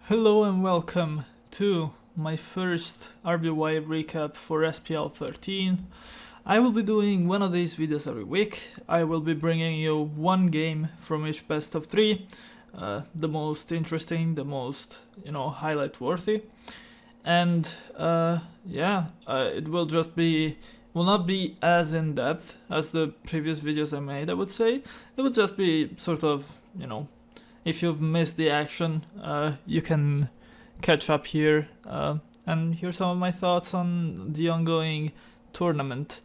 Hello and welcome to my first RBY recap for SPL13. I will be doing one of these videos every week. I will be bringing you one game from each best of three, the most interesting, the most, highlight worthy. And it will not be as in depth as the previous videos I made, I would say. It will just be sort of, if you've missed the action, you can catch up here and hear some of my thoughts on the ongoing tournament.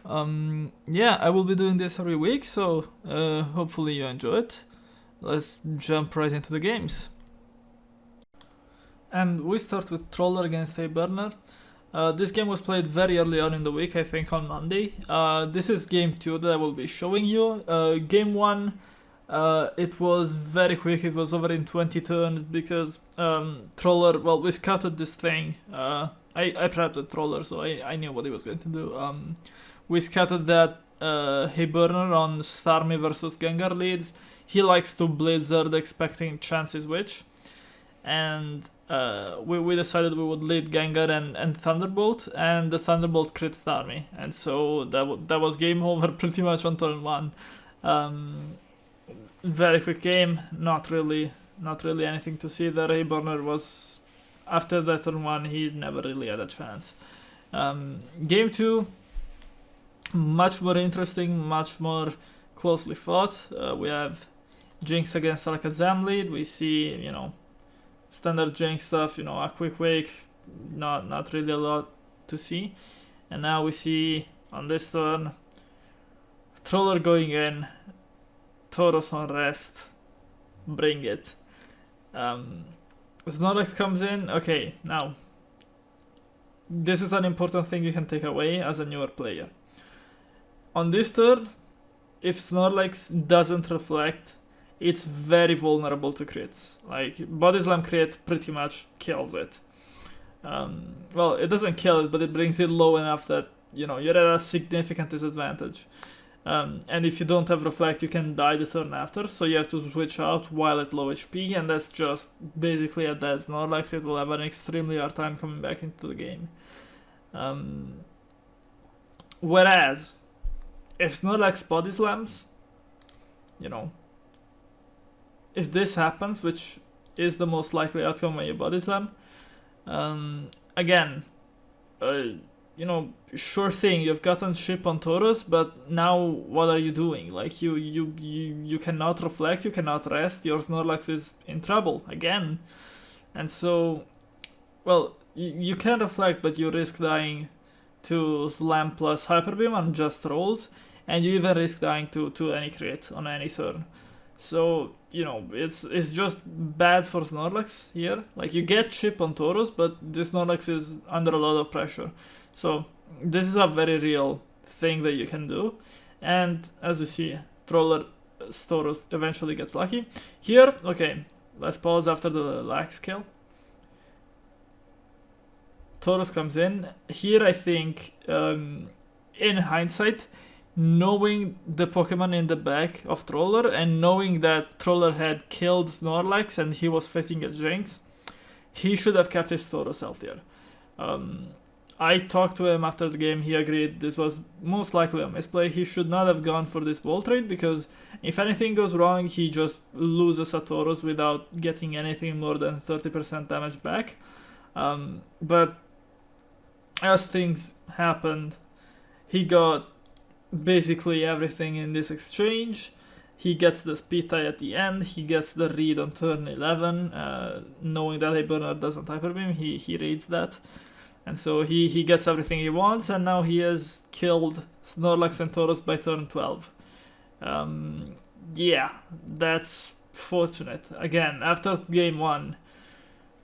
I will be doing this every week, so hopefully you enjoy it. Let's jump right into the games. And we start with Troller against Hayburner. This game was played very early on in the week, I think on Monday. This is game 2 that I will be showing you. Game 1, it was very quick, it was over in 20 turns because Troller, we scouted this thing. I prepped with Troller, so I knew what he was going to do. We scouted that Hayburner on Starmie versus Gengar leads. He likes to Blizzard expecting Chance's Witch. And we decided we would lead Gengar and Thunderbolt, and the Thunderbolt crit Starmie. And so that was game over pretty much on turn 1. Very quick game, not really anything to see there. Hayburner was, after that turn 1, he never really had a chance. Game 2, much more interesting, much more closely fought. We have Jinx against Alakazam lead. We see, standard Jinx stuff, a quick wake, not really a lot to see. And now we see on this turn, Troller going in, Tauros on rest, bring it. Snorlax comes in. Okay, now this is an important thing you can take away as a newer player. On this turn, if Snorlax doesn't reflect, it's very vulnerable to crits. Like, Body Slam crit pretty much kills it. It doesn't kill it, but it brings it low enough that, you're at a significant disadvantage. And if you don't have reflect, you can die the turn after, so you have to switch out while at low HP, and that's just basically a dead Snorlax. It will have an extremely hard time coming back into the game. Whereas, if Snorlax Body Slams, if this happens, which is the most likely outcome when you Body Slam, again, sure thing, you've gotten ship on Tauros, but now what are you doing? Like, you cannot reflect, you cannot rest, your Snorlax is in trouble again. And so, you can reflect, but you risk dying to Slam plus Hyper Beam on just rolls, and you even risk dying to any crit on any turn. So, it's just bad for Snorlax here. Like, you get ship on Tauros, but this Snorlax is under a lot of pressure. So, this is a very real thing that you can do. And, as we see, Tauros eventually gets lucky. Here, okay, let's pause after the lax kill. Tauros comes in. Here, I think, in hindsight, knowing the Pokemon in the back of Troller and knowing that Troller had killed Snorlax and he was facing a Jinx, he should have kept his Tauros healthier. I talked to him after the game, he agreed this was most likely a misplay. He should not have gone for this ball trade because if anything goes wrong, he just loses a Tauros without getting anything more than 30% damage back. But as things happened, he got basically everything in this exchange. He gets the speed tie at the end, he gets the read on turn 11, knowing that Hayburner doesn't Hyper Beam, he reads that. And so he gets everything he wants, and now he has killed Snorlax and Tauros by turn 12. That's fortunate. Again, after game 1,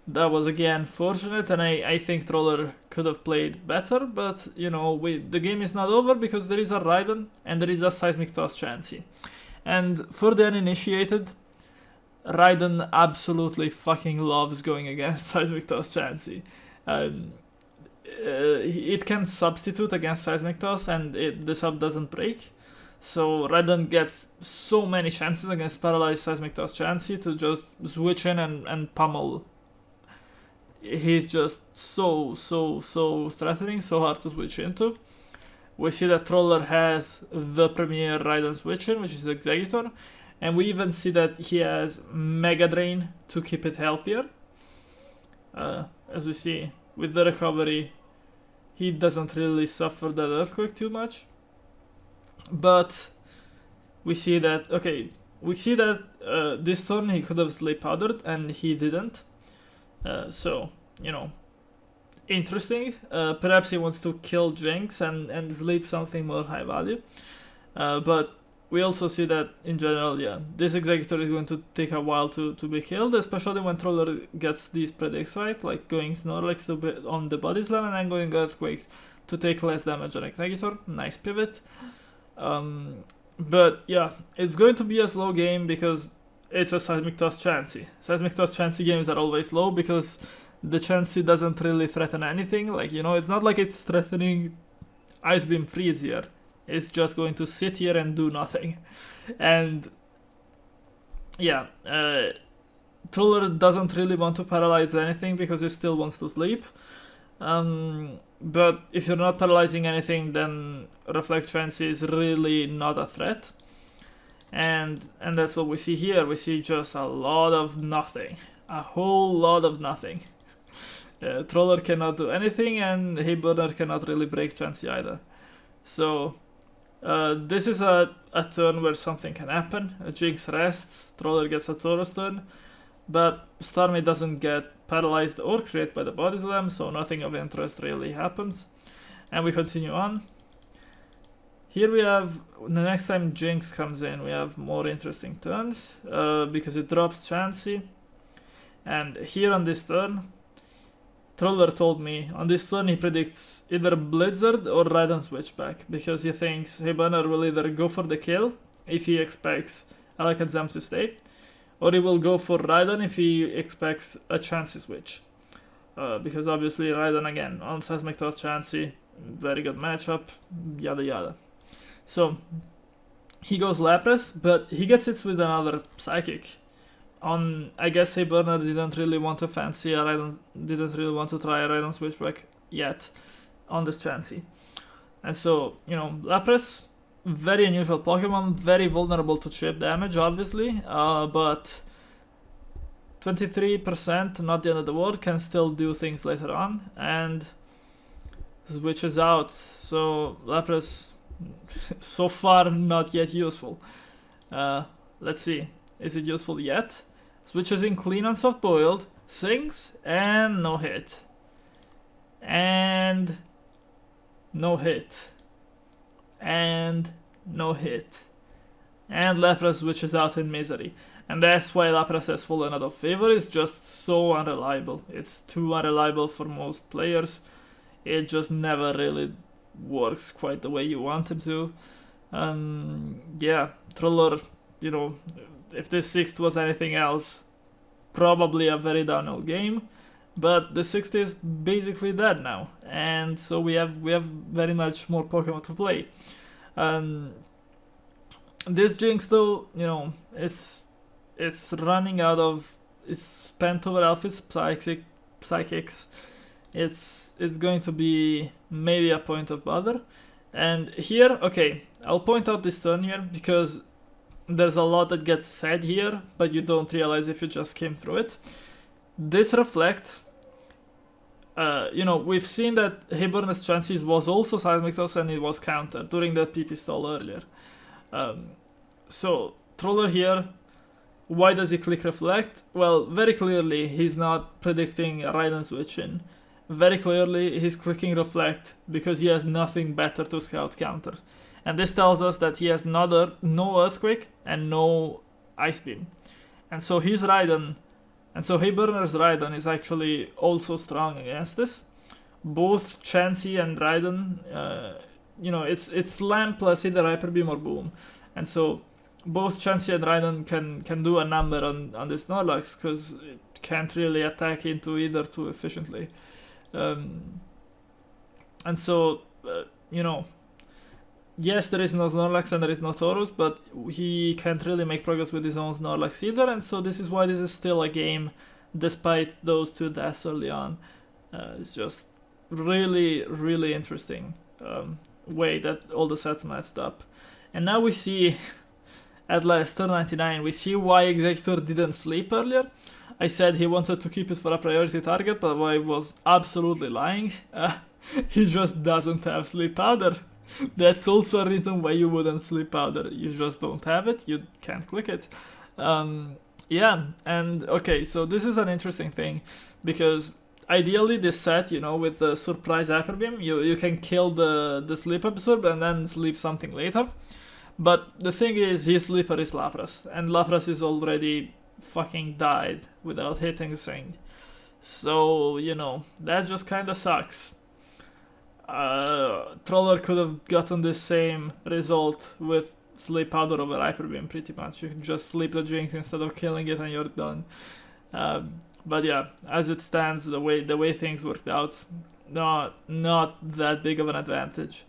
that was again fortunate, and I think Troller could have played better, but the game is not over because there is a Raiden and there is a Seismic Toss Chansey. And for the uninitiated, Raiden absolutely fucking loves going against Seismic Toss Chansey. It can substitute against Seismic Toss and the sub doesn't break. So Raiden gets so many chances against Paralyzed Seismic Toss Chansey to just switch in and pummel he's just so threatening, so hard to switch into. We see that Troller has the premier Raiden switch in, which is Executor, and we even see that he has Mega Drain to keep it healthier. As we see, with the recovery, he doesn't really suffer that Earthquake too much. But we see that, this turn he could have Sleep Powdered, and he didn't. So, you know, interesting. Perhaps he wants to kill Jinx and sleep something more high value. But we also see that in general, this Executor is going to take a while to be killed, especially when Troller gets these predicts right, like going Snorlax on the Body Slam and then going Earthquake to take less damage on Executor. Nice pivot. But yeah, it's going to be a slow game because it's a Seismic Toss Chansey. Seismic Toss Chansey games are always slow because the Chansey doesn't really threaten anything. Like, you know, it's not like it's threatening Ice Beam Freeze here. It's just going to sit here and do nothing. And yeah, Troller doesn't really want to paralyze anything because he still wants to sleep. But if you're not paralyzing anything, then Reflect Chansey is really not a threat. And that's what we see here. We see just a lot of nothing. A whole lot of nothing. Troller cannot do anything, and Hayburner cannot really break Chansey either. So this is a turn where something can happen. Jinx rests, Troller gets a Tauros turn, but Starmie doesn't get paralyzed or created by the Body Slam, so nothing of interest really happens. And we continue on. Here we have, the next time Jinx comes in, we have more interesting turns, because it drops Chansey. And here on this turn, Troller told me, on this turn he predicts either Blizzard or Raiden Switchback, because he thinks Hayburner will either go for the kill, if he expects Alakazam to stay, or he will go for Raiden if he expects a Chansey switch. Because obviously Raiden, again, on Seismic Toss Chansey, very good matchup, yada yada. So, he goes Lapras, but he gets hit with another Psychic. I guess Hayburner didn't really want to fancy a Raiden, didn't really want to try a Raiden Switchback yet on this Chansey. And so, you know, Lapras, very unusual Pokemon, very vulnerable to chip damage, obviously, but 23%, not the end of the world, can still do things later on, and switches out. So Lapras, so far not yet useful. Let's see, is it useful yet? Switches in clean on soft boiled, sings, and no hit. And no hit. And no hit. And Lapras switches out in misery. And that's why Lapras has fallen out of favor. It's just so unreliable. It's too unreliable for most players. It just never really works quite the way you want him to. Yeah, Troller, you know, if this 6th was anything else, probably a very downhill game. But the 6th is basically dead now. And so we have very much more Pokemon to play. This Jinx though, you know, it's running out of, it's spent over Alphys Psychics. It's going to be maybe a point of bother. And here, okay, I'll point out this turn here because there's a lot that gets said here, but you don't realize if you just came through it. This Reflect, you know, we've seen that Hayburner's Chances was also Seismic Toss and it was countered during that PP stall earlier. So, Troller here, why does he click Reflect? Well, very clearly he's not predicting a Raiden switch in. Very clearly he's clicking Reflect because he has nothing better to scout counter. And this tells us that he has no Earthquake and no Ice Beam. And so his Raiden, and so Hayburner's Raiden is actually also strong against this. Both Chansey and Raiden, you know, it's Slam plus either Hyper Beam or Boom. And so both Chansey and Raiden can do a number on this Snorlax because it can't really attack into either too efficiently. And so, you know, yes, there is no Snorlax and there is no Tauros, but he can't really make progress with his own Snorlax either, and so this is why this is still a game despite those 2 deaths early on. It's just really, really interesting way that all the sets matched up. And now we see, at last, turn 99, we see why Executor didn't sleep earlier. I said he wanted to keep it for a priority target, but I was absolutely lying. He just doesn't have sleep powder. That's also a reason why you wouldn't sleep powder. You just don't have it, you can't click it. Yeah, and okay, so this is an interesting thing, because ideally this set, you know, with the surprise hyper beam, you can kill the sleep absorb and then sleep something later. But the thing is, his sleeper is Lapras, and Lapras is already fucking died without hitting a thing. So, you know, that just kinda sucks. Troller could have gotten the same result with sleep powder over hyper beam pretty much. You can just sleep the Jinx instead of killing it and you're done. But yeah, as it stands, the way things worked out, not that big of an advantage.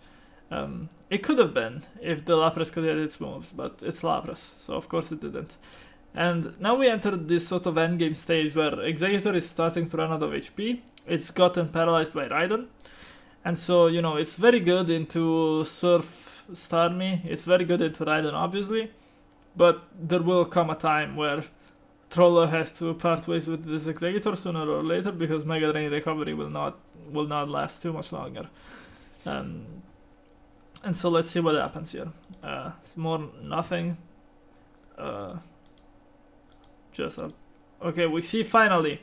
It could have been if the Lapras could hit its moves, but it's Lapras, so of course it didn't. And now we entered this sort of endgame stage where Executor is starting to run out of HP. It's gotten paralyzed by Raiden. And so, you know, it's very good into Surf Starmie, it's very good into Raiden obviously, but there will come a time where Troller has to part ways with this Executor sooner or later, because Mega Drain recovery will not last too much longer. And so let's see what happens here. It's more nothing. Okay, we see finally.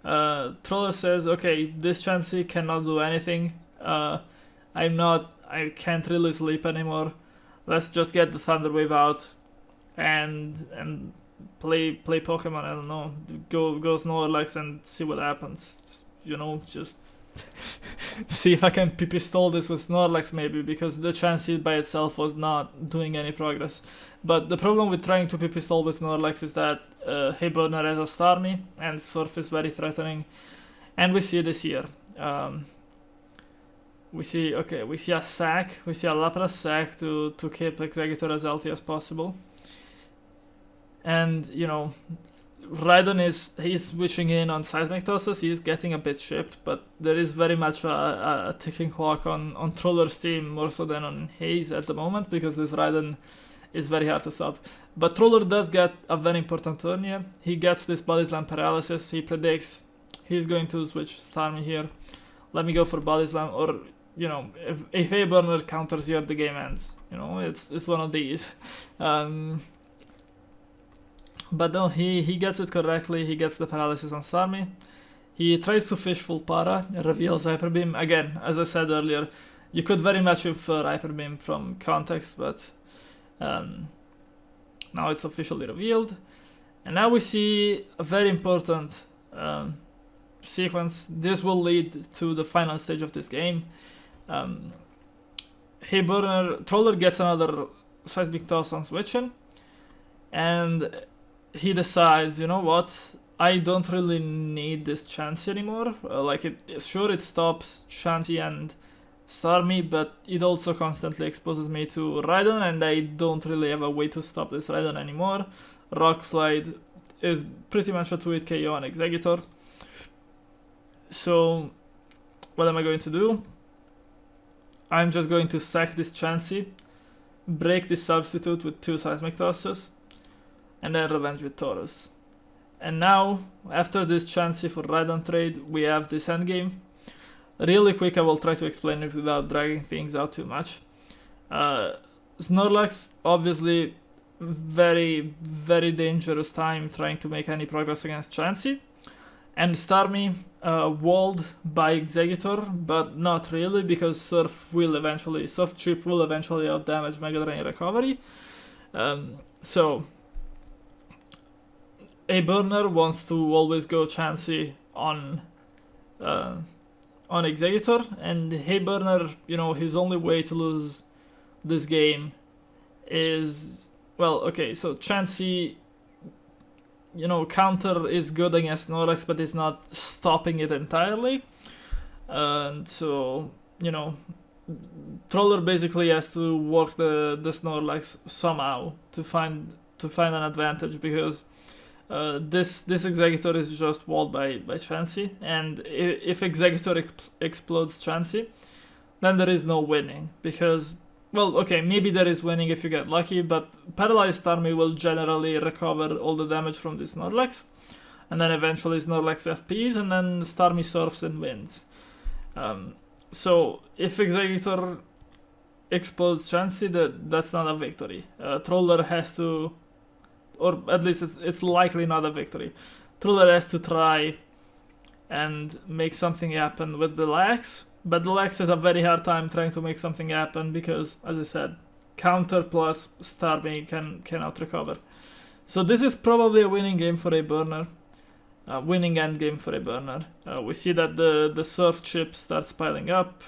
Troller says, okay, this Chansey cannot do anything. I can't really sleep anymore. Let's just get the Thunder Wave out and play Pokemon. I don't know, go Snorlax and see what happens. You know, just see if I can pistol this with Snorlax maybe, because the Chansey by itself was not doing any progress. But the problem with trying to pistol with Snorlax is that Hayburner has a Starmie and Surf is very threatening, and we see this here. We see a sack, we see a Lapras sack to keep Executor as healthy as possible. And, you know, Raiden he's switching in on Seismic Tosses, he's getting a bit shipped, but there is very much a ticking clock on Troller's team, more so than on Hayes at the moment, because this Raiden is very hard to stop. But Troller does get a very important turn here. He gets this Body Slam paralysis, he predicts he's going to switch Starmie here. Let me go for Body Slam, or, you know, if Hayburner counters here, the game ends. You know, it's one of these. But no, he gets it correctly, he gets the paralysis on Starmie. He tries to fish full para, reveals Hyper Beam. Again, as I said earlier, you could very much infer Hyper Beam from context, but now it's officially revealed. And now we see a very important sequence. This will lead to the final stage of this game. Troller gets another Seismic Toss on switching, and he decides, you know what, I don't really need this Chansey anymore. It stops Chansey and Starmie, but it also constantly exposes me to Raiden, and I don't really have a way to stop this Raiden anymore. Rock Slide is pretty much a 2-hit KO on Executor. So, what am I going to do? I'm just going to sack this Chansey, break this substitute with 2 Seismic Tosses, and then Revenge with Taurus. And now, after this Chansey for Raiden trade, we have this endgame. Really quick, I will try to explain it without dragging things out too much. Snorlax, obviously, very, very dangerous time trying to make any progress against Chansey. And Starmie, walled by Executor, but not really, because Surf Chip will eventually outdamage Mega Drain recovery. So Hayburner wants to always go Chansey on Executor, and Hayburner, you know, his only way to lose this game is, well, okay, so Chansey, you know, counter is good against Snorlax, but it's not stopping it entirely. And so, you know, Troller basically has to work the Snorlax somehow to find an advantage, because This Executor is just walled by Chansey, and if Executor explodes Chansey, then there is no winning, because, well, okay, maybe there is winning if you get lucky, but Paralyzed Starmie will generally recover all the damage from this Snorlax, and then eventually Snorlax FPs, and then Starmie surfs and wins. So if Executor explodes Chansey, that's not a victory. Troller has to, or at least it's likely not a victory. Troller has to try and make something happen with the Lax, but the Lax has a very hard time trying to make something happen because, as I said, counter plus Starmie cannot recover. So this is probably a winning game for Hayburner. Winning end game for Hayburner. We see that the surf chip starts piling up.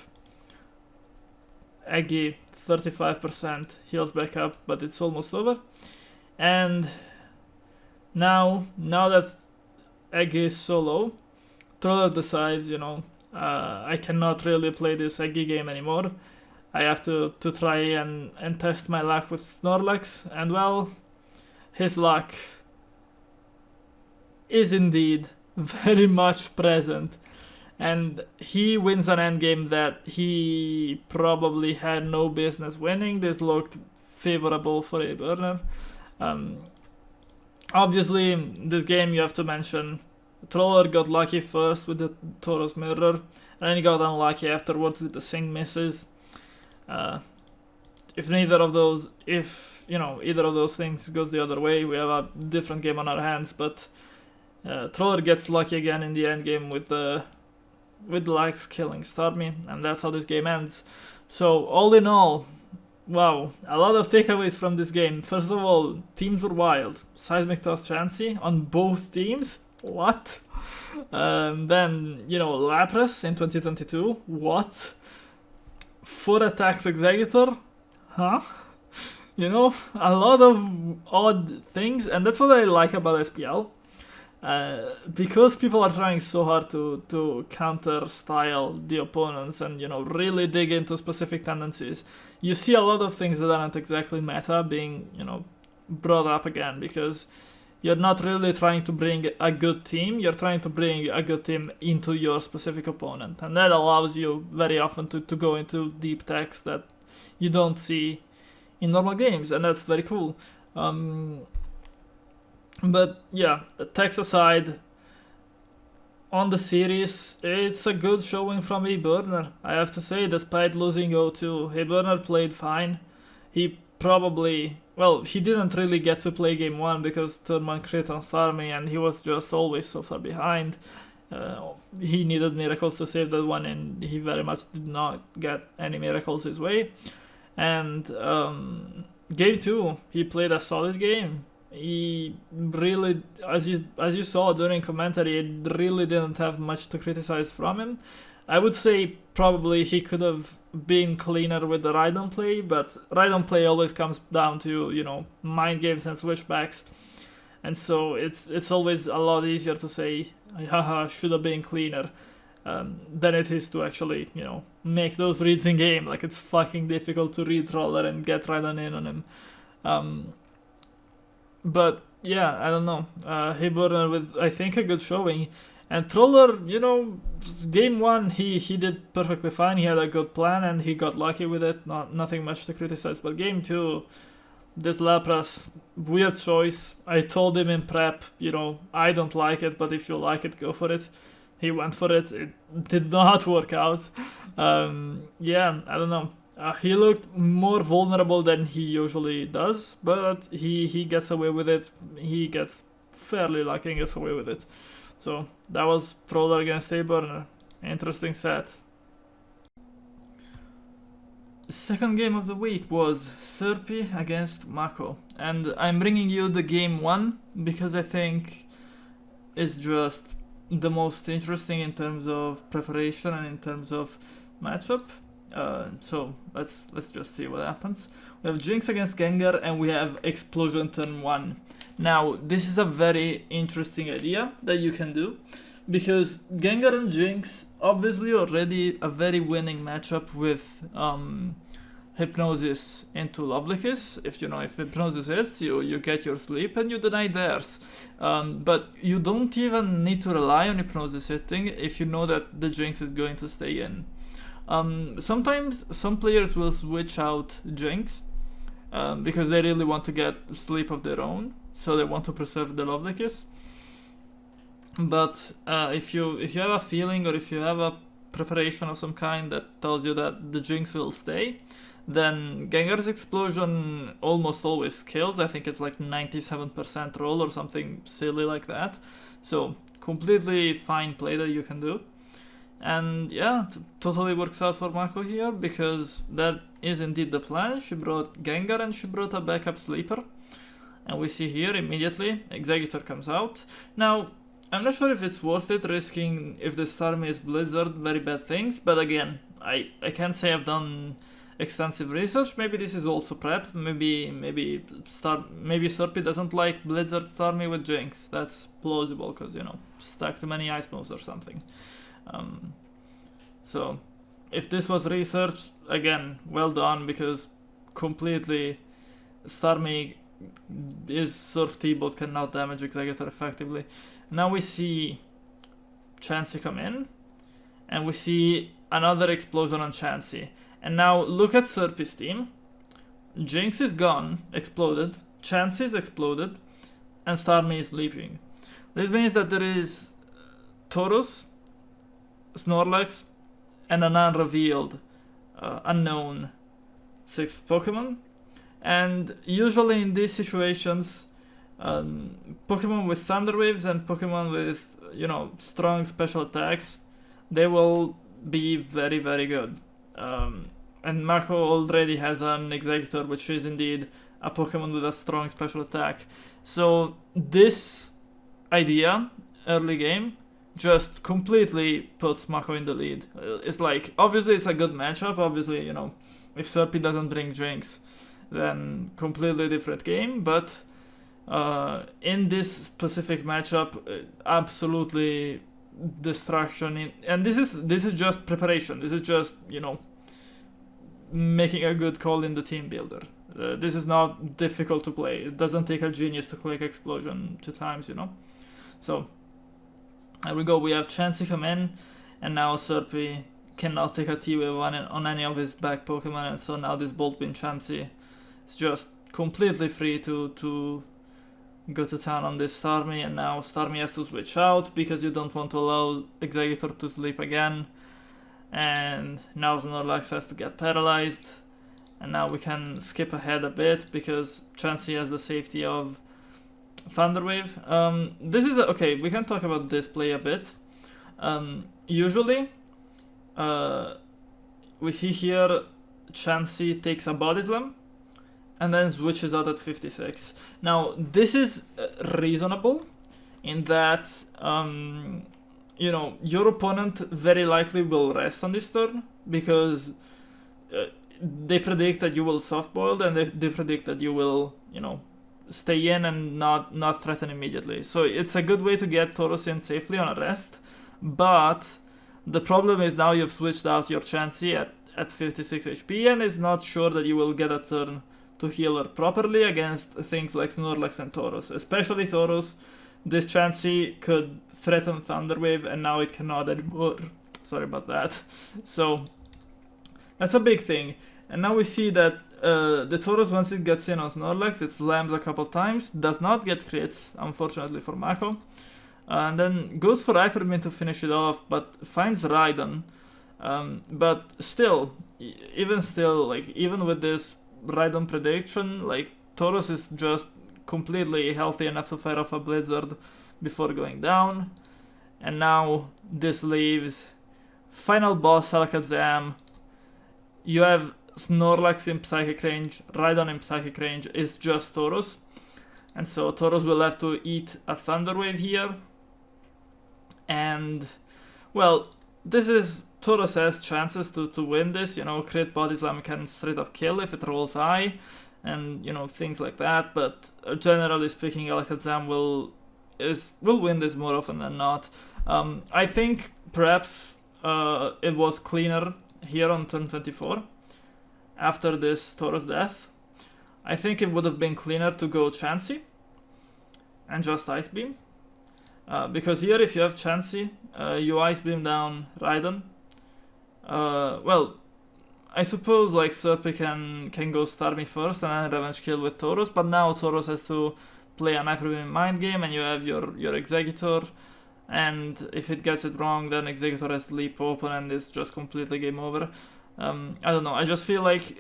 Eggy 35% heals back up, but it's almost over. And now that Eggy is so low, Troller decides, I cannot really play this Eggy game anymore. I have to try and test my luck with Snorlax, and well, his luck is indeed very much present, and he wins an endgame that he probably had no business winning. This looked favorable for Hayburner. Obviously, this game you have to mention, Troller got lucky first with the Tauros Mirror, and then he got unlucky afterwards with the Sing misses. If either of those things goes the other way, we have a different game on our hands, but Troller gets lucky again in the end game with Lax killing Starmie, and that's how this game ends. So all in all, wow, a lot of takeaways from this game. First of all, teams were wild. Seismic Toss Chansey on both teams. What? Then, Lapras in 2022. What? 4 attacks Executor? Huh? A lot of odd things, and that's what I like about SPL. Because people are trying so hard to counter style the opponents and really dig into specific tendencies, you see a lot of things that aren't exactly meta being brought up again, because you're not really trying to bring a good team, you're trying to bring a good team into your specific opponent, and that allows you very often to go into deep techs that you don't see in normal games, and that's very cool. But yeah, text aside, on the series, it's a good showing from Hayburner. I have to say, despite losing 0-2, Hayburner played fine. He didn't really get to play game 1 because turn 1 crit on Starmie, and he was just always so far behind. He needed miracles to save that one, and he very much did not get any miracles his way. And game 2, he played a solid game. He really, as you saw during commentary, it really didn't have much to criticize from him. I would say probably he could have been cleaner with the ride-on play, but ride-on play always comes down to, mind games and switchbacks. And so it's always a lot easier to say, haha, should have been cleaner, than it is to actually, make those reads in game. Like, it's fucking difficult to read Troller and get ride-on in on him. But yeah, I don't know. Hayburner with, I think, a good showing. And Troller, game 1, he did perfectly fine. He had a good plan and he got lucky with it. Nothing much to criticize. But game 2, this Lapras, weird choice. I told him in prep, I don't like it, but if you like it, go for it. He went for it. It did not work out. Yeah, I don't know. He looked more vulnerable than he usually does, but he gets away with it. He gets fairly lucky and gets away with it. So that was Troller against Hayburner. Interesting set. The second game of the week was Serpi against Mako. And I'm bringing you the game 1 because I think it's just the most interesting in terms of preparation and in terms of matchup. So let's just see what happens. We have Jinx against Gengar and we have Explosion turn 1. Now this is a very interesting idea that you can do, because Gengar and Jinx obviously already a very winning matchup with Hypnosis into Lovely Kiss. If Hypnosis hits, you get your sleep and you deny theirs. But you don't even need to rely on Hypnosis hitting if you know that the Jinx is going to stay in. Sometimes some players will switch out Jinx because they really want to get sleep of their own, so they want to preserve the Lovely Kiss. But if you have a feeling, or if you have a preparation of some kind that tells you that the Jinx will stay, then Gengar's Explosion almost always kills. I think it's like 97% roll or something silly like that. So completely fine play that you can do. And yeah, totally works out for Mako here, because that is indeed the plan. She brought Gengar and she brought a backup sleeper. And we see here immediately, Executor comes out. Now, I'm not sure if it's worth it risking, if the Starmie is Blizzard, very bad things. But again, I can't say I've done extensive research. Maybe this is also prep. Maybe Serpi doesn't like Blizzard Starmie with Jinx. That's plausible, because, stuck too many ice moves or something. So if this was research, again, well done, because completely Starmie is Surf T-bot, cannot damage Executor effectively. Now we see Chansey come in, and we see another explosion on Chansey. And now look at Serpi's team. Jinx is gone, exploded, Chansey is exploded, and Starmie is leaping. This means that there is Tauros, Snorlax, and an unrevealed, unknown 6th Pokemon. And usually in these situations, Pokemon with Thunder Waves and Pokemon with, strong special attacks, they will be very, very good. And Mako already has an Executor, which is indeed a Pokemon with a strong special attack. So this idea, early game, just completely puts Mako in the lead. It's like, obviously it's a good matchup. Obviously, if Serpi doesn't bring Jinx, then completely different game. But in this specific matchup, absolutely destruction. And this is just preparation. This is just, making a good call in the team builder. This is not difficult to play. It doesn't take a genius to click Explosion 2 times, So there we go. We have Chansey come in, and now Serpi cannot take a T-Wave on any of his back Pokemon, and so now this Bolt Beam Chansey is just completely free to go to town on this Starmie, and now Starmie has to switch out because you don't want to allow Executor to sleep again. And now Snorlax has to get paralyzed, and now we can skip ahead a bit because Chansey has the safety of Thunder Wave. This is okay. We can talk about this play a bit. Usually, we see here Chansey takes a Body Slam and then switches out at 56. Now this is reasonable in that your opponent very likely will rest on this turn because they predict that you will soft boiled, and they predict that you will stay in and not threaten immediately. So it's a good way to get Tauros in safely on a rest. But the problem is now you've switched out your Chansey at 56 HP, and it's not sure that you will get a turn to heal her properly against things like Snorlax and Tauros. Especially Tauros, this Chansey could threaten Thunder Wave, and now it cannot anymore. Sorry about that. So that's a big thing. And now we see that the Tauros, once it gets in on Snorlax, it slams a couple times, does not get crits, unfortunately for Mako, and then goes for Hyper Beam to finish it off, but finds Rhydon. But still, even with this Rhydon prediction, Tauros is just completely healthy enough to fire off a Blizzard before going down. And now this leaves final boss Alakazam. You have Snorlax in Psychic range, Rhydon in Psychic range, is just Tauros. And so Tauros will have to eat a Thunder Wave here. And, well, Tauros has chances to win this. Crit Body Slam can straight up kill if it rolls high, and, things like that. But generally speaking, Alakazam will win this more often than not. I think perhaps it was cleaner here on turn 24. after this Tauros death. I think it would have been cleaner to go Chansey and just Ice Beam. Because here if you have Chansey, you Ice Beam down Raiden. Well, I suppose like Serpi can go Starmie first and then revenge kill with Tauros, but now Tauros has to play an Hyper Beam Mind Game and you have your Executor, and if it gets it wrong then Executor has to leap open and it's just completely game over. I don't know, I just feel like,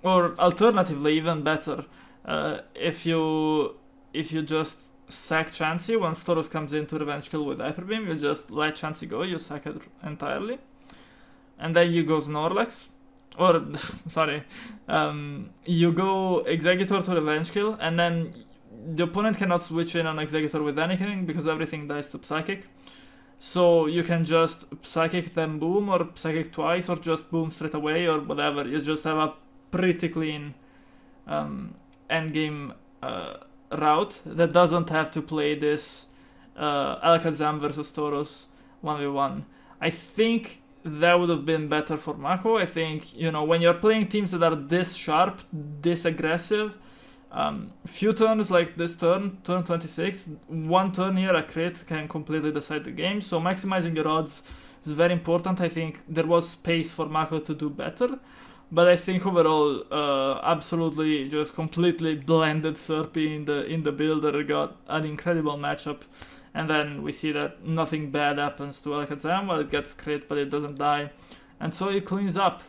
or alternatively even better, if you just sack Chansey once Tauros comes in to revenge kill with Hyper Beam, you just let Chansey go, you sack it entirely. And then you go Snorlax, or sorry, you go Executor to revenge kill, and then the opponent cannot switch in on Executor with anything because everything dies to Psychic. So you can just Psychic then boom, or Psychic twice, or just boom straight away, or whatever. You just have a pretty clean endgame route that doesn't have to play this Alakazam versus Tauros 1v1. I think that would have been better for Mako. I think, you know, when you're playing teams that are this sharp, this aggressive, few turns like this turn 26, one turn here, a crit can completely decide the game. So maximizing your odds is very important. I think there was space for Mako to do better. But I think overall, absolutely just completely blended Serpi in the builder, got an incredible matchup. And then we see that nothing bad happens to Alakazam. Well, it gets crit, but it doesn't die. And so it cleans up.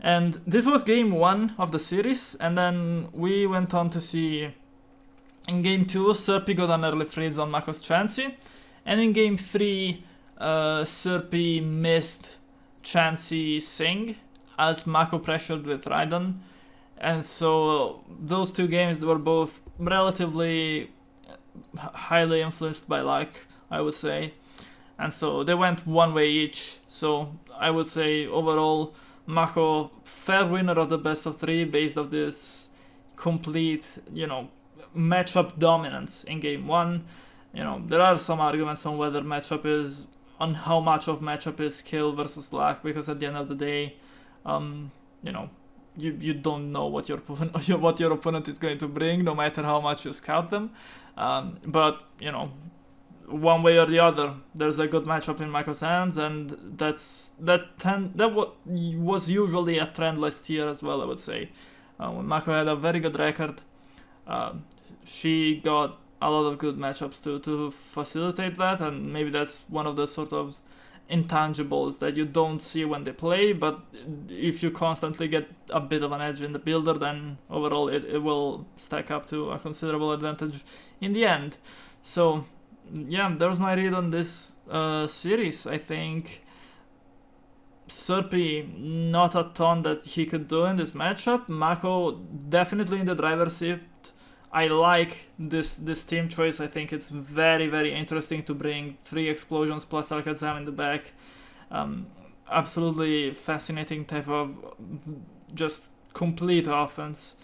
And this was game 1 of the series. And then we went on to see in game 2, Serpi got an early freeze on Mako's Chansey. And in game 3, Serpi missed Chansey Sing as Mako pressured with Raiden. And so those two games, they were both relatively highly influenced by luck, I would say, and so they went one way each. So I would say overall Mako fair winner of the best of 3 based on this complete, you know, matchup dominance in game 1. You know, there are some arguments on whether matchup is, on how much of matchup is skill versus luck, because at the end of the day, you know, you don't know what your opponent is going to bring, no matter how much you scout them. But you know, one way or the other, there's a good matchup in Mako's hands, and that was usually a trend last year as well. I would say when Mako had a very good record, she got a lot of good matchups to facilitate that, and maybe that's one of the sort of intangibles that you don't see when they play, but if you constantly get a bit of an edge in the builder, then overall it will stack up to a considerable advantage in the end. So yeah, there's my read on this series. I think Serpi, not a ton that he could do in this matchup. Mako definitely in the driver's seat. I like this team choice. I think it's very, very interesting to bring 3 explosions plus Alakazam in the back. Absolutely fascinating type of just complete offense.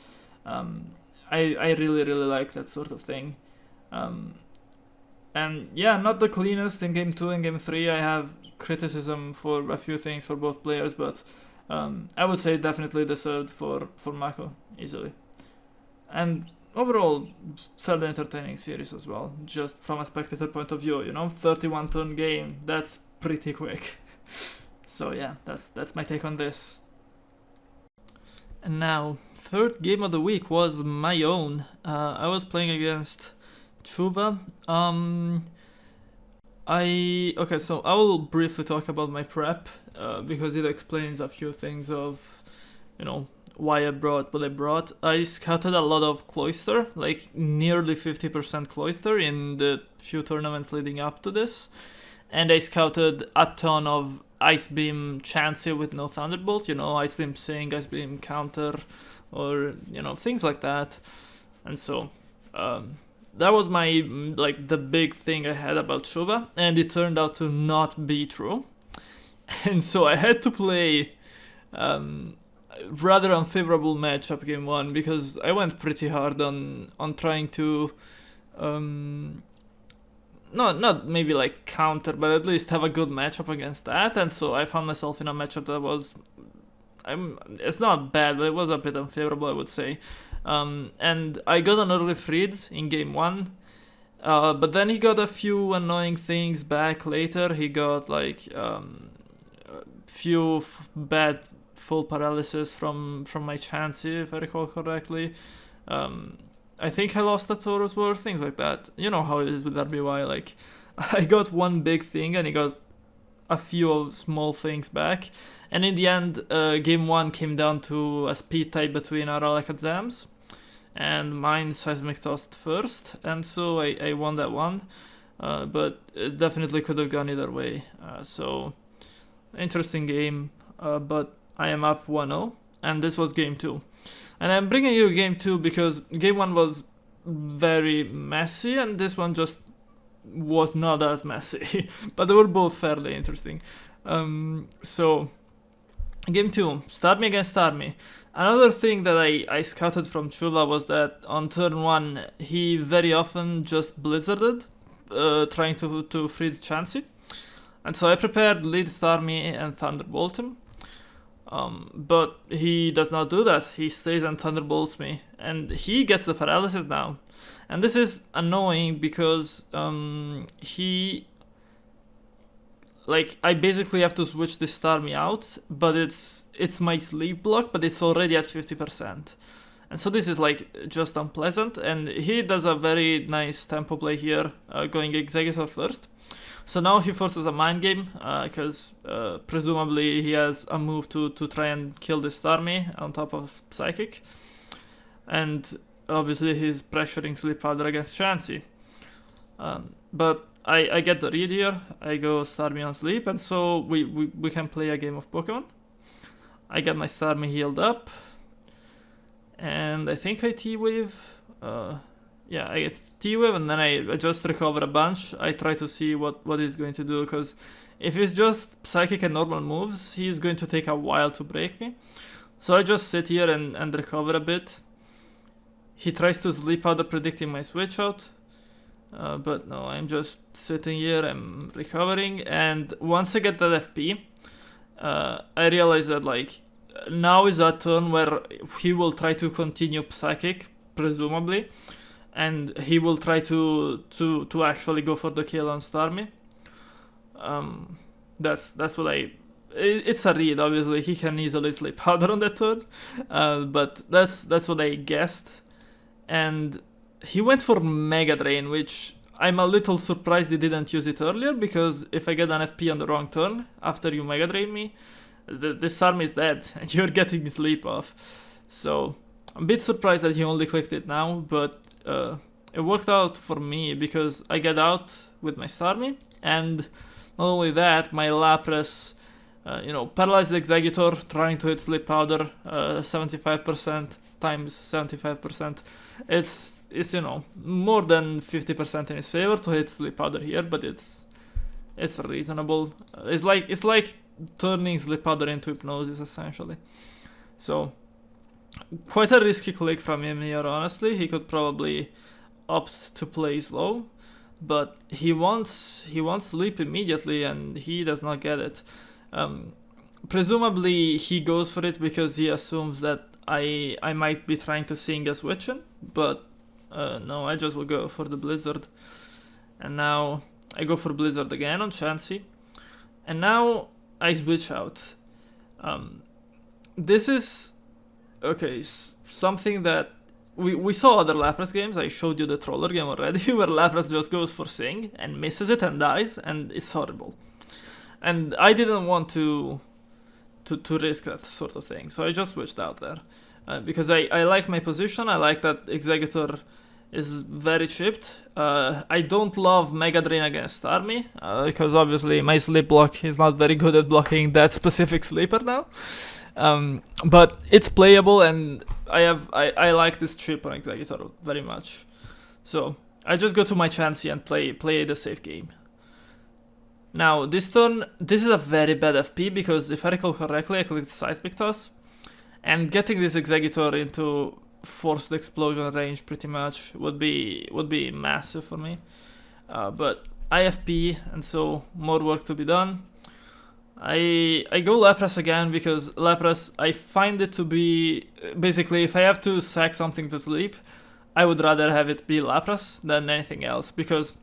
I really, really like that sort of thing. And yeah, not the cleanest in game 2 and game 3. I have criticism for a few things for both players, but I would say definitely deserved for Mako easily. And overall, fairly entertaining series as well, just from a spectator point of view, you know, 31 turn game, that's pretty quick. So yeah, that's my take on this. And now, third game of the week was my own. I was playing against Chuva. Okay, so I will briefly talk about my prep, because it explains a few things of, you know, why I brought what I brought. I scouted a lot of Cloyster, like nearly 50% Cloyster in the few tournaments leading up to this. And I scouted a ton of Ice Beam Chansey with no Thunderbolt, you know, Ice Beam Sing, Ice Beam Counter, or, you know, things like that. And so, that was my, like, the big thing I had about Chuva, and it turned out to not be true. And so I had to play rather unfavorable matchup game 1, because I went pretty hard on trying to not maybe like counter, but at least have a good matchup against that. And so I found myself in a matchup that was it's not bad, but it was a bit unfavorable, I would say. And I got an early freeze in game 1, but then he got a few annoying things back later. He got like few bad full paralysis from my Chansey, if I recall correctly. I think I lost a Taurus War, things like that. You know how it is with RBY, like I got one big thing and he got a few small things back. And in the end, game 1 came down to a speed tie between our Alakazams, and mine Seismic Tossed first, and so I won that one. But it definitely could have gone either way. So, interesting game, but I am up 1-0, and this was game 2. And I'm bringing you game 2 because game 1 was very messy, and this one just was not as messy, but they were both fairly interesting. So, game 2, Starmie against Starmie. Another thing that I scouted from Chuva was that on turn 1, he very often just blizzarded, trying to freeze Chansey. And so I prepared lead Starmie and Thunderbolt him. But he does not do that. He stays and Thunderbolts me. And he gets the paralysis now. And this is annoying because I basically have to switch this Starmie out, but it's my sleep block, but it's already at 50%. And so this is like just unpleasant, and he does a very nice tempo play here, going Executor first. So now he forces a mind game, because presumably he has a move to try and kill this Starmie on top of Psychic. And obviously he's pressuring Sleep Powder against Chansey. But I get the read here, I go Starmie on sleep, and so we can play a game of Pokemon. I get my Starmie healed up, and I think I T-Wave. Yeah, I get T-Wave, and then I just recover a bunch. I try to see what he's going to do, because if it's just Psychic and normal moves, he's going to take a while to break me. So I just sit here and recover a bit. He tries to Sleep Powder predicting my switch out. But no, I'm just sitting here, I'm recovering, and once I get that FP, I realize that like now is a turn where he will try to continue Psychic, presumably, and he will try to actually go for the kill on Starmie. That's what it's a read, obviously, he can easily Sleep Powder on that turn, but that's what I guessed, and he went for Mega Drain, which I'm a little surprised he didn't use it earlier, because if I get an FP on the wrong turn after you Mega Drain me, this Starmie is dead and you're getting sleep off. So I'm a bit surprised that he only clicked it now, but it worked out for me because I get out with my Starmie, and not only that, my Lapras, paralyzed Executor, trying to hit Sleep Powder, 75% times 75%. It's more than 50% in his favor to hit Sleep Powder here, but it's reasonable. It's like turning Sleep Powder into Hypnosis, essentially. So quite a risky click from him here, honestly. He could probably opt to play slow, but he wants sleep immediately, and he does not get it. Presumably he goes for it because he assumes that I might be trying to sing a switch in, but no, I just will go for the Blizzard. And now I go for Blizzard again on Chansey, and now I switch out. This is something that we saw other Lapras games. I showed you the Troller game already, where Lapras just goes for Sing and misses it and dies, and it's horrible. And I didn't want to risk that sort of thing, so I just switched out there. Because I like my position, I like that Executor is very chipped. I don't love Mega Drain against Starmie, because obviously my sleep block is not very good at blocking that specific sleeper now. But it's playable, and I like this chip on Executor very much. So I just go to my Chansey and play the safe game. Now this turn, this is a very bad FP, because if I recall correctly, I clicked Seismic Toss, and getting this Executor into forced explosion range pretty much would be massive for me. But I FP, and so more work to be done. I go Lapras again because Lapras, I find it to be, basically if I have to sack something to sleep, I would rather have it be Lapras than anything else, because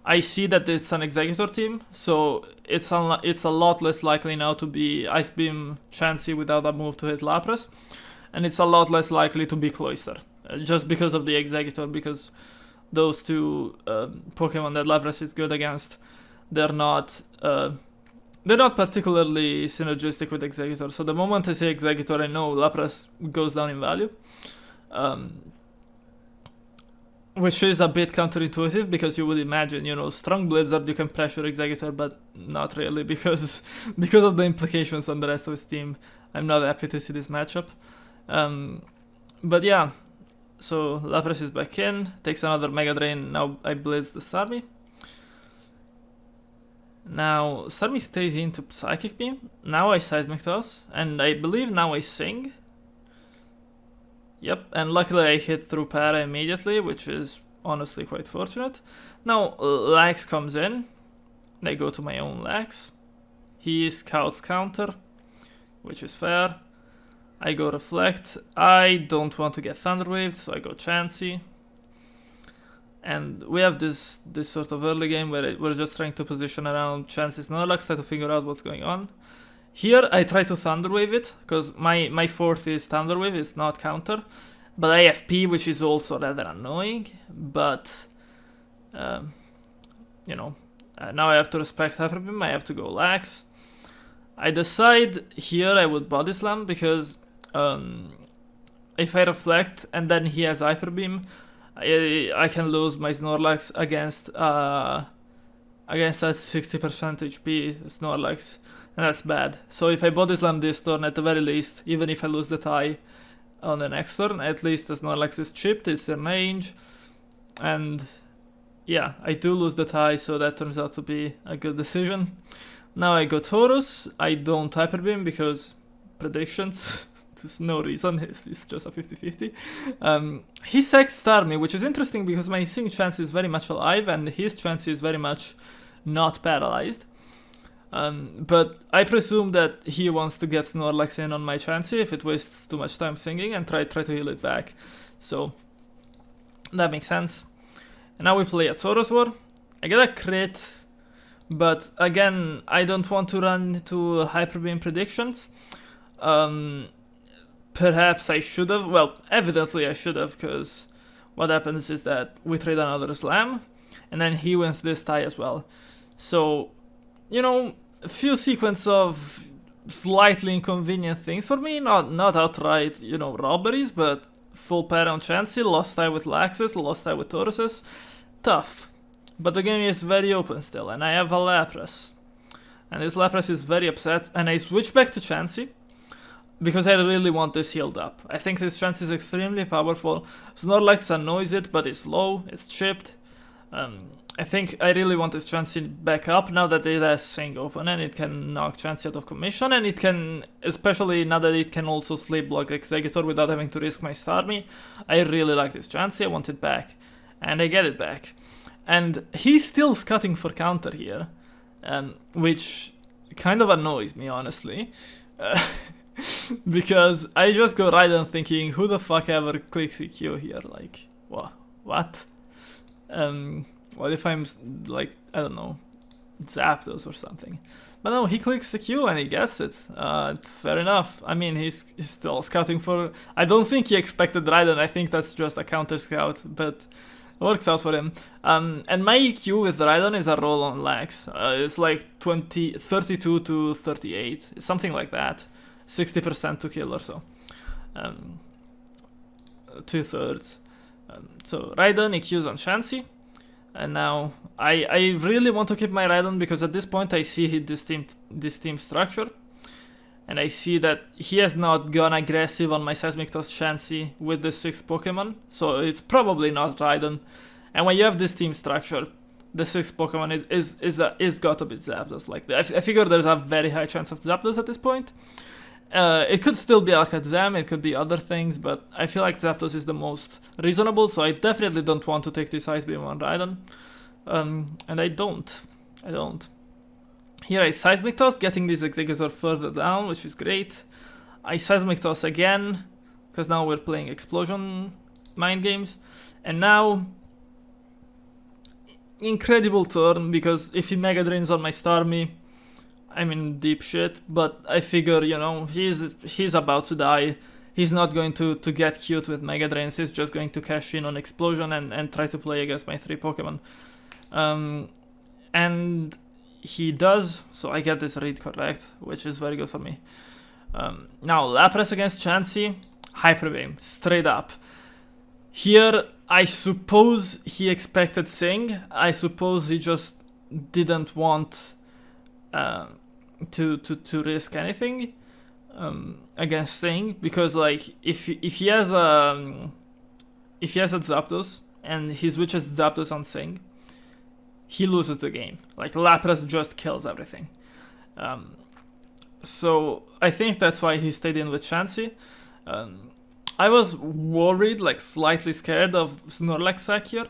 I see that it's an Executor team, so it's a lot less likely now to be Ice Beam Chansey without a move to hit Lapras, and it's a lot less likely to be Cloyster, just because of the Executor, because those two Pokemon that Lapras is good against, they're not particularly synergistic with Executor, so the moment I say Executor, I know Lapras goes down in value. Which is a bit counterintuitive, because you would imagine, you know, strong Blizzard, you can pressure Executor, but not really, because of the implications on the rest of his team. I'm not happy to see this matchup. But yeah, so Lapras is back in, takes another Mega Drain, now I Blitz the Starmie. Now, Starmie stays into Psychic Beam, now I Seismic Toss, and I believe now I Sing. Yep, and luckily I hit through Para immediately, which is honestly quite fortunate. Now Lax comes in, and I go to my own Lax. He scouts counter, which is fair. I go Reflect. I don't want to get Thunder Waved, so I go Chansey. And we have this sort of early game where we're just trying to position around Chansey's Snorlax, try to figure out what's going on. Here I try to Thunder Wave it, because my fourth is Thunder Wave, it's not counter. But I have P, which is also rather annoying, but, you know, now I have to respect Hyper Beam, I have to go Lax. I decide here I would Body Slam, because if I Reflect and then he has Hyper Beam, I can lose my Snorlax against that 60% HP Snorlax. And that's bad. So if I Body Slam this turn, at the very least, even if I lose the tie on the next turn, at least the Snorlax is chipped, it's in range. And yeah, I do lose the tie, so that turns out to be a good decision. Now I go Taurus. I don't Hyper Beam because predictions. There's no reason, it's just a 50-50. He sacks Starmie, which is interesting because my Sing chance is very much alive and his chance is very much not paralyzed. But I presume that he wants to get Snorlax in on my Chansey if it wastes too much time singing, and try to heal it back. So that makes sense. And now we play a Tauros War. I get a crit, but again, I don't want to run into Hyper Beam predictions. Perhaps I should have, well, evidently I should have, because what happens is that we trade another Slam, and then he wins this tie as well. So, you know, a few sequence of slightly inconvenient things for me, not outright, you know, robberies, but full pair on Chansey, lost tie with Laxes, lost tie with Tauruses. Tough. But the game is very open still, and I have a Lapras. And this Lapras is very upset, and I switch back to Chansey, because I really want this healed up. I think this Chansey is extremely powerful. Snorlax annoys it, but it's low, it's chipped. I think I really want this Chansey back up now that it has Sing open and it can knock Chansey out of commission, and it can, especially now that it can also sleep block Executor without having to risk my Starmie. I really like this Chansey, I want it back. And I get it back. And he's still scouting for counter here, which kind of annoys me, honestly. Because I just go right on thinking, who the fuck ever clicks EQ here? Like, what? What if I'm, like, I don't know, Zapdos or something? But no, he clicks the Q and he gets it. Fair enough. I mean, he's still scouting for... I don't think he expected Rhydon, I think that's just a counter scout, but it works out for him. And my EQ with Rhydon is a roll on lags. It's like 32 to 38, something like that. 60% to kill or so. 2/3. So Rhydon EQs on Chansey. And now I really want to keep my Rhydon because at this point I see this team structure. And I see that he has not gone aggressive on my Seismic Toss Chansey with the 6th Pokemon. So it's probably not Rhydon. And when you have this team structure, the 6th Pokemon is got to be Zapdos. Like, I figure there's a very high chance of Zapdos at this point. It could still be Alakazam, it could be other things, but I feel like Zapdos is the most reasonable, so I definitely don't want to take this Ice Beam on Rhydon. And I don't. Here I Seismic Toss, getting this Executor further down, which is great. I Seismic Toss again, because now we're playing Explosion mind games. And now, incredible turn, because if he Mega Drains on my Starmie, I'm in deep shit. But I figure, you know, he's about to die. He's not going to get cute with Mega Drains, he's just going to cash in on Explosion and try to play against my 3 Pokemon. And he does, so I get this read correct, which is very good for me. Now, Lapras against Chansey, Hyper Beam, straight up. Here, I suppose he expected Sing. I suppose he just didn't want to risk anything against Sing, because like if he has a Zapdos and he switches Zapdos on Sing, he loses the game. Like Lapras just kills everything. So I think that's why he stayed in with Chansey. I was worried, like slightly scared of Snorlax sack here,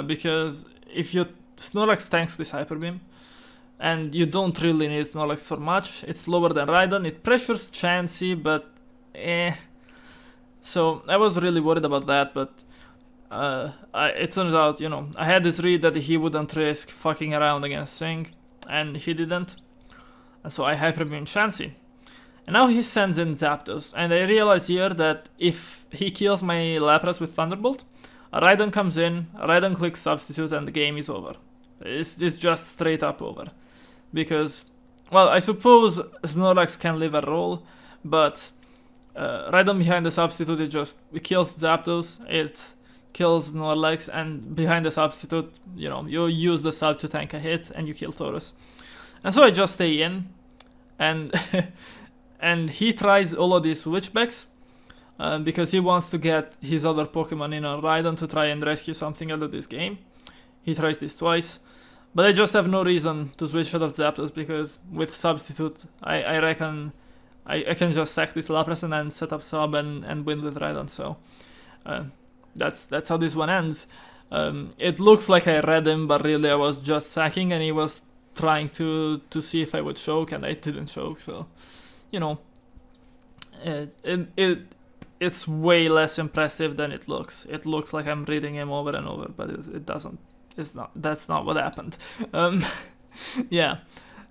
because if you Snorlax tanks this Hyper Beam, and you don't really need Snorlax for much, it's lower than Rhydon, it pressures Chansey, but So I was really worried about that, but it turns out, you know, I had this read that he wouldn't risk fucking around against Sing, and he didn't. And so I Hyper Beam Chansey. And now he sends in Zapdos, and I realize here that if he kills my Lapras with Thunderbolt, Rhydon comes in, Rhydon clicks Substitute, and the game is over. It's just straight up over. Because, well, I suppose Snorlax can live a role, but Rhydon behind the Substitute, it kills Zapdos, it kills Snorlax, and behind the Substitute, you know, you use the sub to tank a hit, and you kill Taurus. And so I just stay in, and and he tries all of these switchbacks, because he wants to get his other Pokemon in on Rhydon to try and rescue something out of this game. He tries this twice, but I just have no reason to switch out of Zapdos, because with Substitute, I reckon I can just sack this Lapras and then set up Sub and win with Rhydon, so that's how this one ends. It looks like I read him, but really I was just sacking, and he was trying to see if I would choke, and I didn't choke, so, you know, it's way less impressive than it looks. It looks like I'm reading him over and over, but it doesn't. It's not. That's not what happened. Yeah.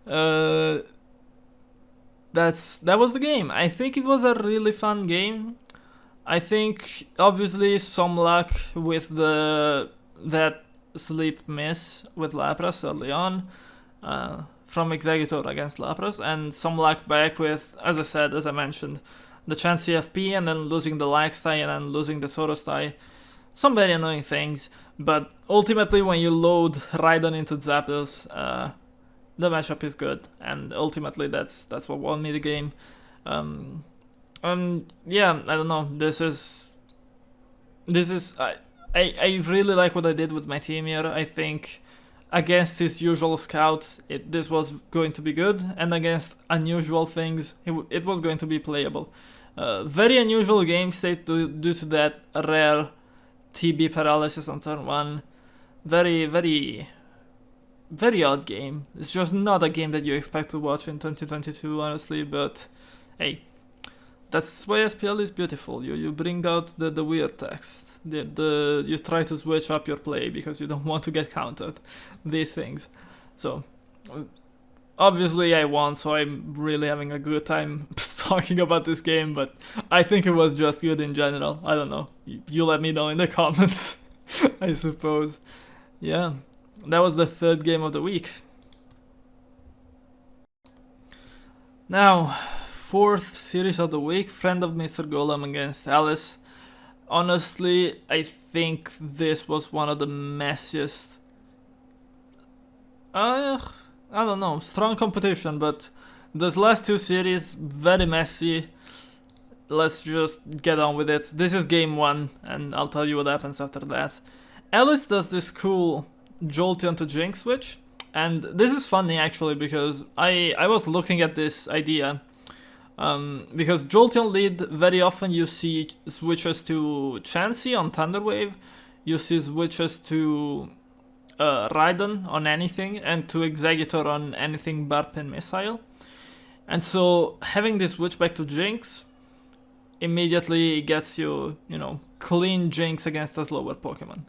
That was the game. I think it was a really fun game. I think obviously some luck with that sleep miss with Lapras early on, from Executor against Lapras, and some luck back with, as I mentioned, the Chansey FP, and then losing the Lax tie, and then losing the Taurus tie. Some very annoying things, but ultimately when you load Rhydon into Zapdos, the matchup is good, and ultimately that's what won me the game. Yeah, I don't know. This is I really like what I did with my team here. I think against his usual scout, this was going to be good, and against unusual things, it was going to be playable. Very unusual game state due to that rare TB paralysis on turn 1. Very, very, very odd game. It's just not a game that you expect to watch in 2022, honestly, but hey, that's why SPL is beautiful. You bring out the weird text. You try to switch up your play because you don't want to get countered. These things. So obviously I won, so I'm really having a good time talking about this game, but I think it was just good in general. I don't know. You let me know in the comments, I suppose. Yeah, that was the third game of the week. Now, fourth series of the week, Friend of Mr. Golem against Aliss. Honestly, I think this was one of the messiest. I don't know, strong competition, but those last two series, very messy. Let's just get on with it. This is game 1, and I'll tell you what happens after that. Aliss does this cool Jolteon to Jinx switch, and this is funny actually, because I was looking at this idea. Because Jolteon lead, very often you see switches to Chansey on Thunder Wave, you see switches to Raiden on anything and to Executor on anything Burp and Missile. And so having this switchback to Jinx immediately gets you, clean Jinx against a slower Pokemon.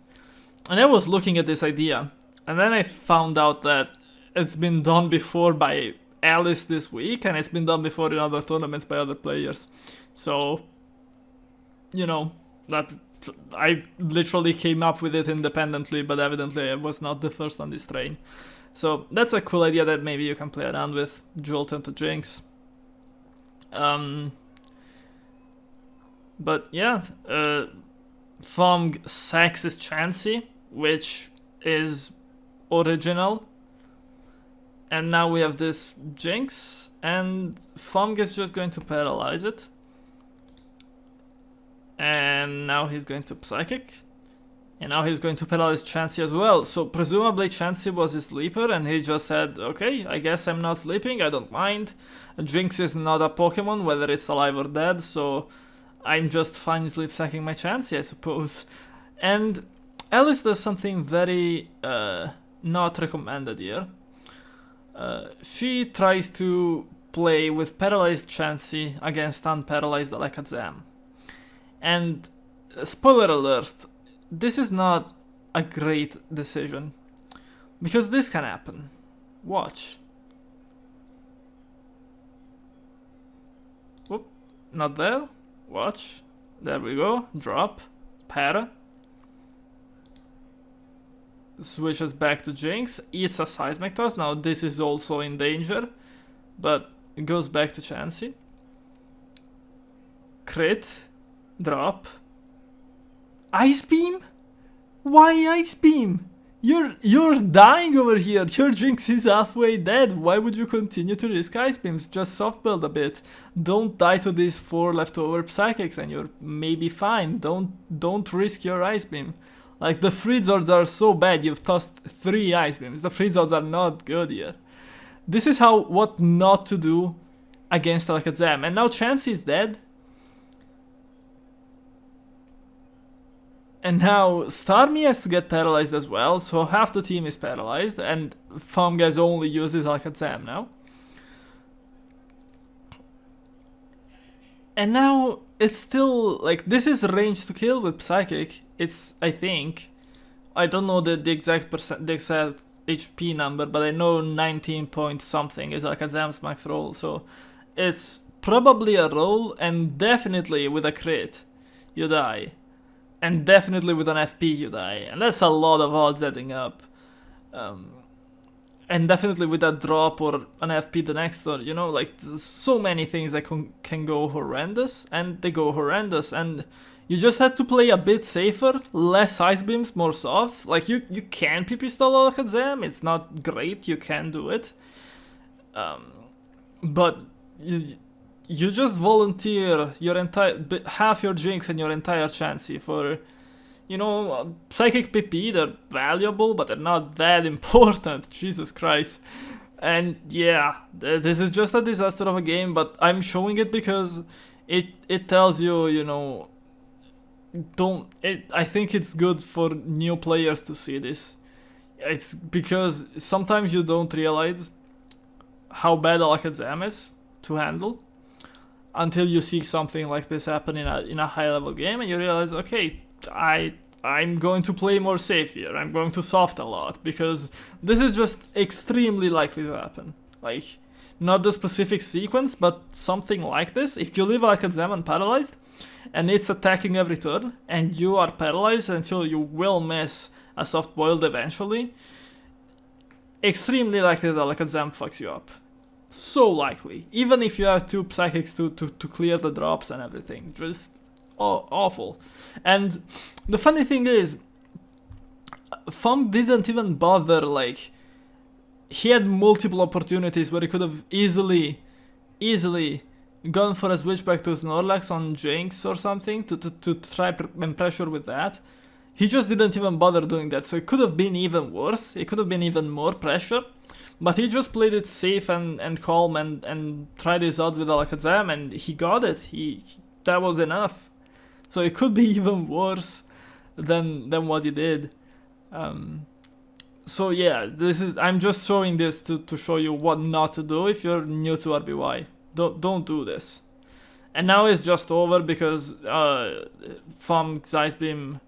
And I was looking at this idea, and then I found out that it's been done before by Aliss this week, and it's been done before in other tournaments by other players. So, that I literally came up with it independently, but evidently I was not the first on this train. So that's a cool idea that maybe you can play around with, Jolt into Jinx. But yeah, Fong sacks his Chansey, which is original. And now we have this Jinx, and Fong is just going to paralyze it. And now he's going to Psychic. And now he's going to paralyze Chansey as well. So presumably Chansey was a sleeper and he just said, okay, I guess I'm not sleeping, I don't mind. Jinx is not a Pokemon, whether it's alive or dead, so I'm just fine sleep sacking my Chansey, I suppose. And Aliss does something very not recommended here. She tries to play with paralyzed Chansey against unparalyzed Alakazam. And spoiler alert, this is not a great decision, because this can happen. Watch. Whoop, not there. Watch. There we go. Drop. Para. Switches back to Jinx. Eats a Seismic Toss. Now this is also in danger, but it goes back to Chansey. Crit. Drop. Ice Beam? Why Ice Beam? You're dying over here. Your Jinx is halfway dead. Why would you continue to risk Ice Beams? Just soft build a bit. Don't die to these 4 leftover Psychics and you're maybe fine. Don't risk your Ice Beam. Like, the Freezords are so bad, you've tossed 3 Ice Beams. The Freezords are not good here. This is what not to do against Alakazam. And now Chansey is dead. And now Starmie has to get paralyzed as well, so half the team is paralyzed, and Fungus only uses Alakazam now. And now it's still, like, this is range to kill with Psychic. It's, I think, I don't know the exact HP number, but I know 19 point something is Alakazam's max roll, so it's probably a roll, and definitely with a crit, you die. And definitely with an FP you die, and that's a lot of odds adding up. And definitely with a drop or an FP the next turn, like so many things that can go horrendous, and they go horrendous, and you just have to play a bit safer, less Ice Beams, more softs. Like you can PP stall Alakazam, it's not great, you can do it. But you just volunteer your half your Jinx and your entire Chansey for, Psychic PP. They're valuable, but they're not that important. Jesus Christ. And yeah, this is just a disaster of a game, but I'm showing it because it tells you, I think it's good for new players to see this. It's because sometimes you don't realize how bad Alakazam is to handle until you see something like this happen in a high level game, and you realize, okay, I'm going to play more safe here. I'm going to soft a lot, because this is just extremely likely to happen. Like, not the specific sequence, but something like this. If you leave Alakazam unparalyzed, and it's attacking every turn, and you are paralyzed, and so you will miss a soft boiled eventually, extremely likely that Alakazam fucks you up. So likely, even if you have 2 Psychics to clear the drops and everything, just awful. And the funny thing is, Funk didn't even bother. Like, he had multiple opportunities where he could have easily gone for a switchback to Snorlax on Jinx or something to try and pressure with that. He just didn't even bother doing that, so it could have been even worse. It could have been even more pressure. But he just played it safe and calm and tried his odds with Alakazam, and he got it. That was enough. So it could be even worse than what he did. So yeah, I'm just showing this to show you what not to do if you're new to RBY. Don't do this. And now it's just over because Fum's Ice Beam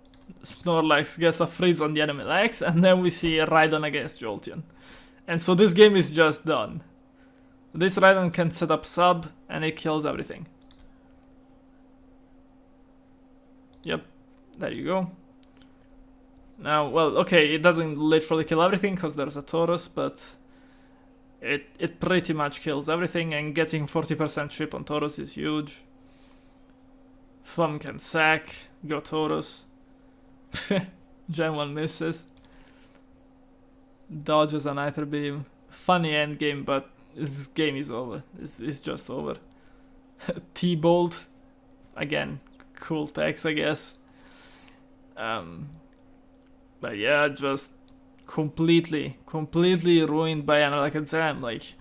Snorlax gets a freeze on the enemy legs, and then we see Rhydon against Jolteon. And so this game is just done. This Rhydon can set up sub, and it kills everything. Yep, there you go. Now, well, okay, it doesn't literally kill everything because there's a Taurus, but it pretty much kills everything, and getting 40% chip on Taurus is huge. Fum can sack, go Taurus. Gen 1 misses. Dodges an Hyper Beam. Funny end game, but this game is over. It's just over. T-Bolt. Again, cool text, I guess. But yeah, just completely ruined by an Alakazam. Like,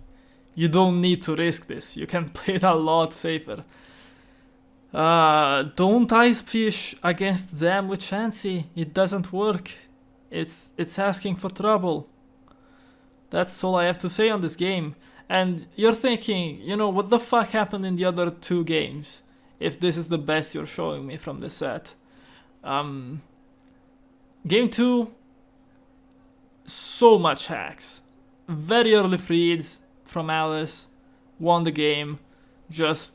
you don't need to risk this. You can play it a lot safer. Don't Ice Fish against them with Chansey. It doesn't work. It's asking for trouble. That's all I have to say on this game. And you're thinking, you know, what the fuck happened in the other 2 games? If this is the best you're showing me from this set. Game 2, so much hacks. Very early freeze from Aliss. Won the game. Just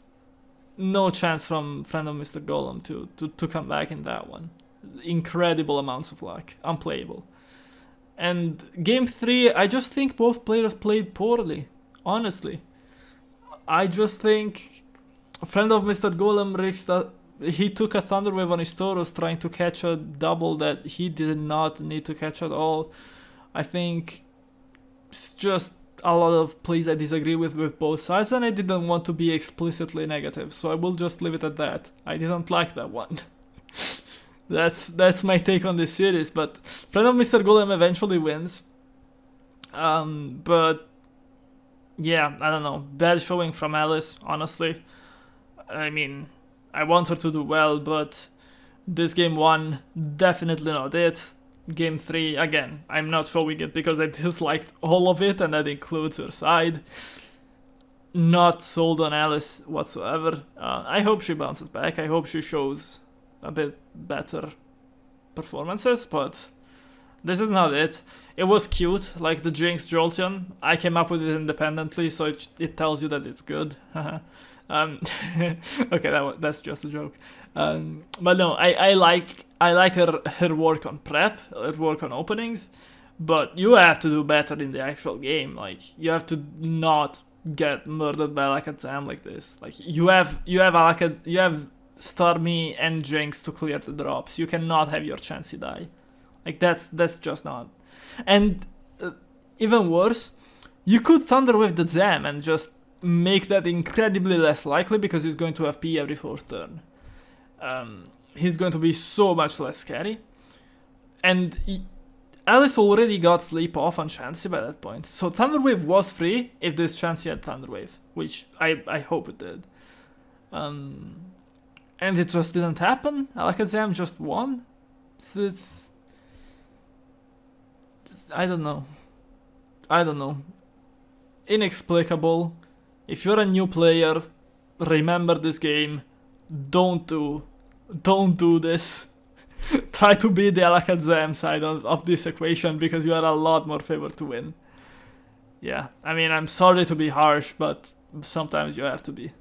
no chance from friend of Mr. Golem to come back in that one. Incredible amounts of luck. Unplayable. And game 3, I just think both players played poorly. Honestly. I just think friend of Mr. Golem he took a Thunder Wave on his Taurus trying to catch a double that he did not need to catch at all. I think it's just a lot of plays I disagree with both sides, and I didn't want to be explicitly negative, so I will just leave it at that. I didn't like that one. That's my take on this series, but friend of Mr. Golem eventually wins. But yeah, I don't know. Bad showing from Aliss, honestly. I mean, I want her to do well, but this game 1, definitely not it. Game 3, again, I'm not showing it because I disliked all of it, and that includes her side. Not sold on Aliss whatsoever. I hope she bounces back. I hope she shows a bit better performances, but this is not it. It was cute, like the Jinx Jolteon. I came up with it independently, so it tells you that it's good. Okay, that's just a joke. But no, I like her work on prep, her work on openings, but you have to do better in the actual game. Like, you have to not get murdered by Alakazam like this. Like, you have Starmie and Jinx to clear the drops. You cannot have your Chansey die. Like, that's just not. And even worse, you could Thunder Wave the Zam and just make that incredibly less likely because he's going to have P every 4th turn. He's going to be so much less scary. And Aliss already got Sleep Off on Chansey by that point. So Thunder Wave was free if this Chansey had Thunder Wave, which I hope it did. And it just didn't happen. Alakazam just won. I don't know. Inexplicable. If you're a new player, remember this game. Don't do this. Try to beat the Alakazam side of this equation because you are a lot more favored to win. Yeah, I mean, I'm sorry to be harsh, but sometimes you have to be.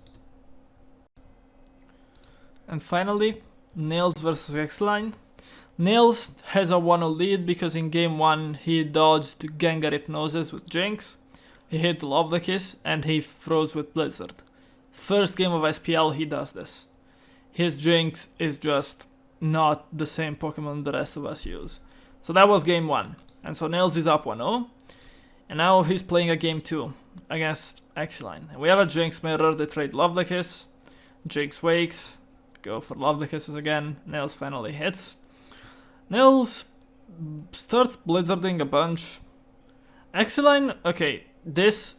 And finally, Nails versus Exiline. Nails has a 1-0 lead because in game 1 he dodged Gengar Hypnosis with Jinx, he hit Love the Kiss, and he froze with Blizzard. First game of SPL he does this. His Jinx is just not the same Pokemon the rest of us use. So that was game 1, and so Nails is up 1-0, and now he's playing a game 2 against Exiline. And we have a Jinx mirror, they trade Love the Kiss, Jinx wakes, go for Love the Kisses again, Nails finally hits. Nails starts blizzarding a bunch. Exiline, okay,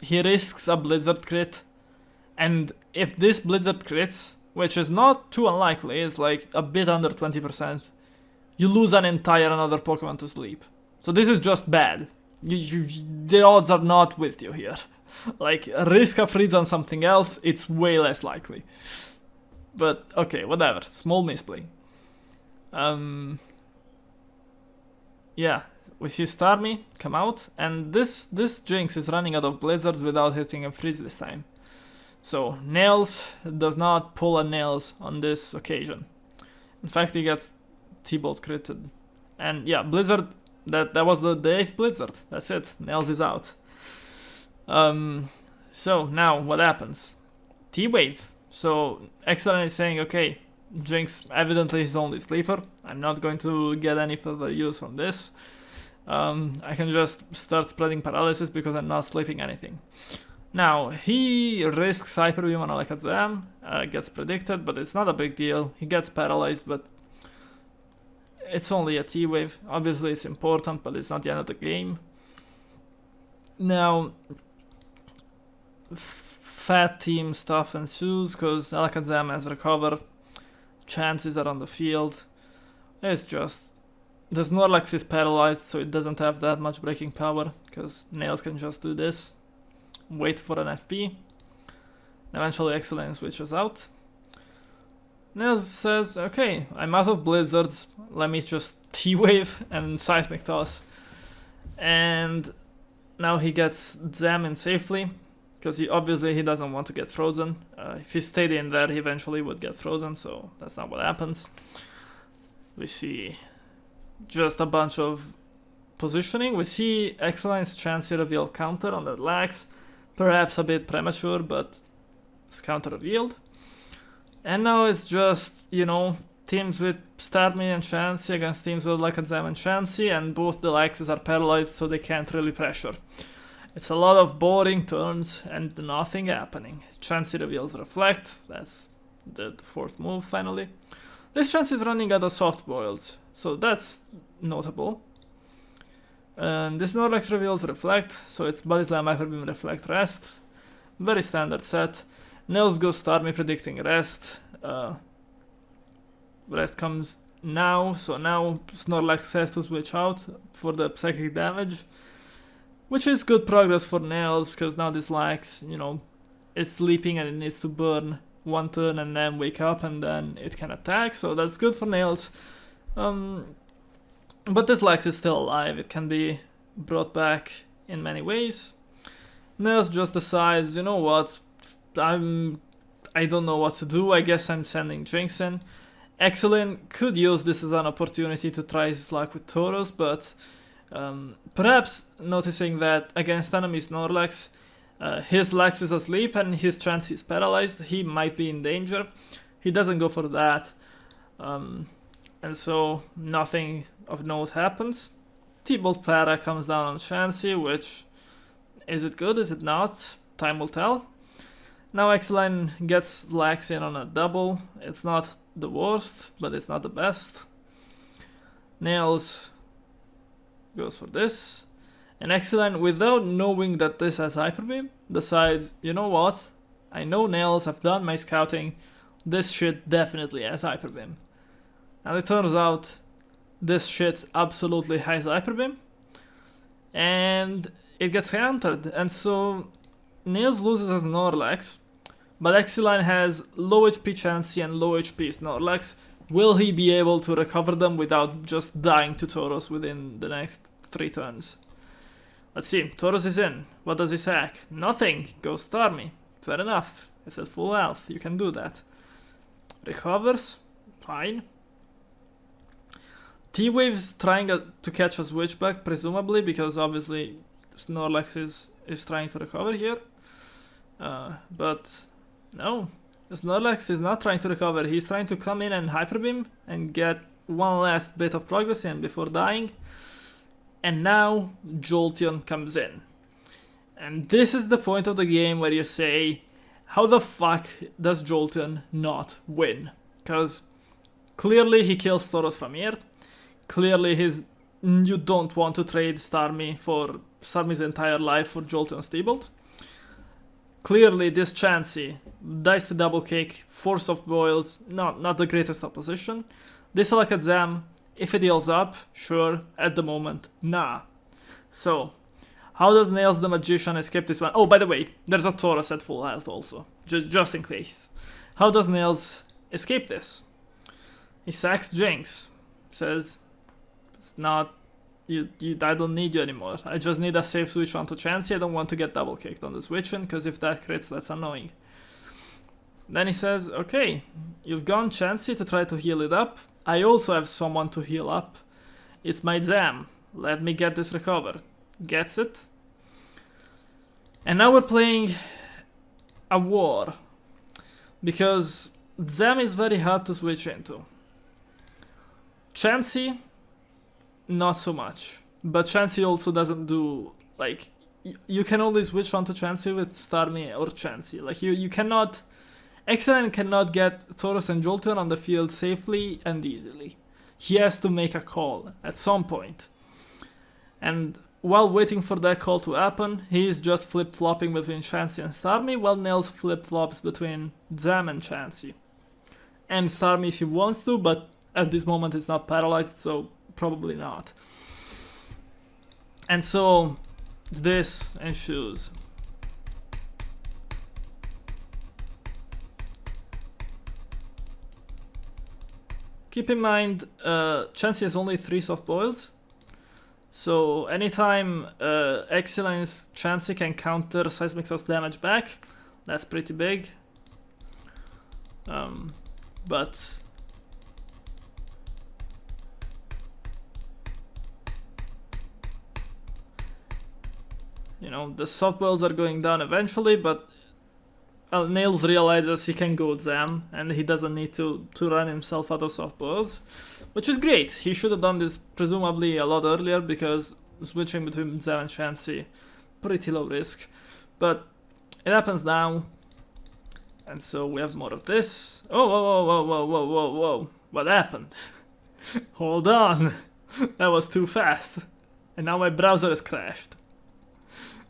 he risks a blizzard crit, and if this blizzard crits, which is not too unlikely, it's like a bit under 20%, you lose an entire another Pokemon to sleep. So this is just bad. The odds are not with you here. Like, risk a freeze on something else, it's way less likely. But, okay, whatever. Small misplay. Yeah, we see Starmie come out, and this Jinx is running out of Blizzards without hitting a freeze this time. So, Nails does not pull a Nails on this occasion. In fact, he gets T-Bolt critted. And yeah, Blizzard, that was the 8th Blizzard. That's it, Nails is out. So now what happens? T-Wave. So Exiline is saying, okay, Jinx evidently is only sleeper. I'm not going to get any further use from this. I can just start spreading paralysis because I'm not sleeping anything. Now, he risks Hyper Beam on Alakazam, gets predicted, but it's not a big deal. He gets paralyzed, but it's only a T-Wave. Obviously it's important, but it's not the end of the game. Now, fat team stuff ensues because Alakazam has recovered. Chances are on the field. It's just, the Snorlax is paralyzed, so it doesn't have that much breaking power because Nails can just do this. Wait for an FP. Eventually Exiline switches out. Nails says, okay, I'm out of Blizzards, let me just T-Wave and Seismic Toss. And now he gets Zam in safely, because obviously he doesn't want to get frozen. If he stayed in there, he eventually would get frozen, so that's not what happens. We see just a bunch of positioning. We see Exiline's Chansey reveal counter on that Lax. Perhaps a bit premature, but it's counter revealed. And now it's just, you know, teams with Starmie and Chansey against teams with Alakazam and Chansey, and both the Laxes are paralyzed, so they can't really pressure. It's a lot of boring turns and nothing happening. Chansey reveals Reflect, that's the 4th move finally. This Chansey is running out of soft boils, so that's notable. And this Snorlax reveals Reflect, so it's Body Slam, Hyper Beam, Reflect, Rest. Very standard set. Nails goes Starmie predicting Rest. Rest comes now, so now Snorlax has to switch out for the psychic damage. Which is good progress for Nails, because now this Lax, you know, it's sleeping and it needs to burn one turn and then wake up and then it can attack, so that's good for Nails. But this Lax is still alive, it can be brought back in many ways. Nails just decides, you know what, I don't know what to do, I guess I'm sending Jinx in. Exiline could use this as an opportunity to try his luck with Tauros, but perhaps noticing that against enemy Snorlax, his Lax is asleep and his Chansey is paralyzed, he might be in danger. He doesn't go for that, and so nothing of note happens. T-Bolt Para comes down on Chansey, which, is it good, is it not? Time will tell. Now Exiline gets Lax in on a double. It's not the worst, but it's not the best. Nails goes for this. And Exiline, without knowing that this has Hyper Beam, decides, you know what? I know Nails, I've done my scouting. This shit definitely has Hyper Beam. And it turns out this shit absolutely has Hyper Beam. And it gets countered. And so Nails loses as Snorlax. But Exiline has low HP Chansey and low HP Snorlax. Will he be able to recover them without just dying to Tauros within the next 3 turns? Let's see, Tauros is in. What does he sack? Nothing. Goes Starmie. Fair enough. It's at full health. You can do that. Recovers. Fine. T-Wave's trying to catch a switchback, presumably, because obviously Snorlax is trying to recover here. But no, Snorlax is not trying to recover. He's trying to come in and Hyper Beam and get one last bit of progress in before dying. And now Jolteon comes in. And this is the point of the game where you say, how the fuck does Jolteon not win? Because clearly he kills Tauros from here. Clearly you don't want to trade Starmie for Starmie's entire life for Jolteon's T-Bolt. Clearly this Chansey dies to double kick, 4 soft boils, not the greatest opposition. This Alakazam If it heals up, sure. At the moment, nah. So, how does Nails the Magician escape this one? Oh, by the way, there's a Tauros at full health also, just in case. How does Nails escape this? He sacks Jinx, says, it's not, I don't need you anymore. I just need a safe switch onto Chansey. I don't want to get double kicked on the switching, because if that crits, that's annoying. Then he says, okay, you've gone Chansey to try to heal it up. I also have someone to heal up. It's my Zam. Let me get this recovered. Gets it. And now we're playing a war. Because Zam is very hard to switch into. Chansey, not so much. But Chansey also doesn't do, like, you can only switch onto Chansey with Starmie or Chansey. Like, you cannot, Exiline cannot get Tauros and Jolteon on the field safely and easily. He has to make a call at some point. And while waiting for that call to happen, he is just flip-flopping between Chansey and Starmie, while Nails flip-flops between Zam and Chansey. And Starmie if he wants to, but at this moment it's not paralyzed, so probably not. And so this ensues. Keep in mind, Chansey has only 3 soft boils. So anytime Exiline's Chansey can counter Seismic Toss damage back, that's pretty big. But you know, the soft boils are going down eventually, but Nails realizes he can go Zam, and he doesn't need to run himself out of soft boils, which is great. He should have done this presumably a lot earlier, because switching between Zam and Chansey, pretty low risk. But it happens now, and so we have more of this. Oh, whoa, whoa, whoa, whoa, whoa, whoa. What happened? Hold on. That was too fast. And now my browser has crashed.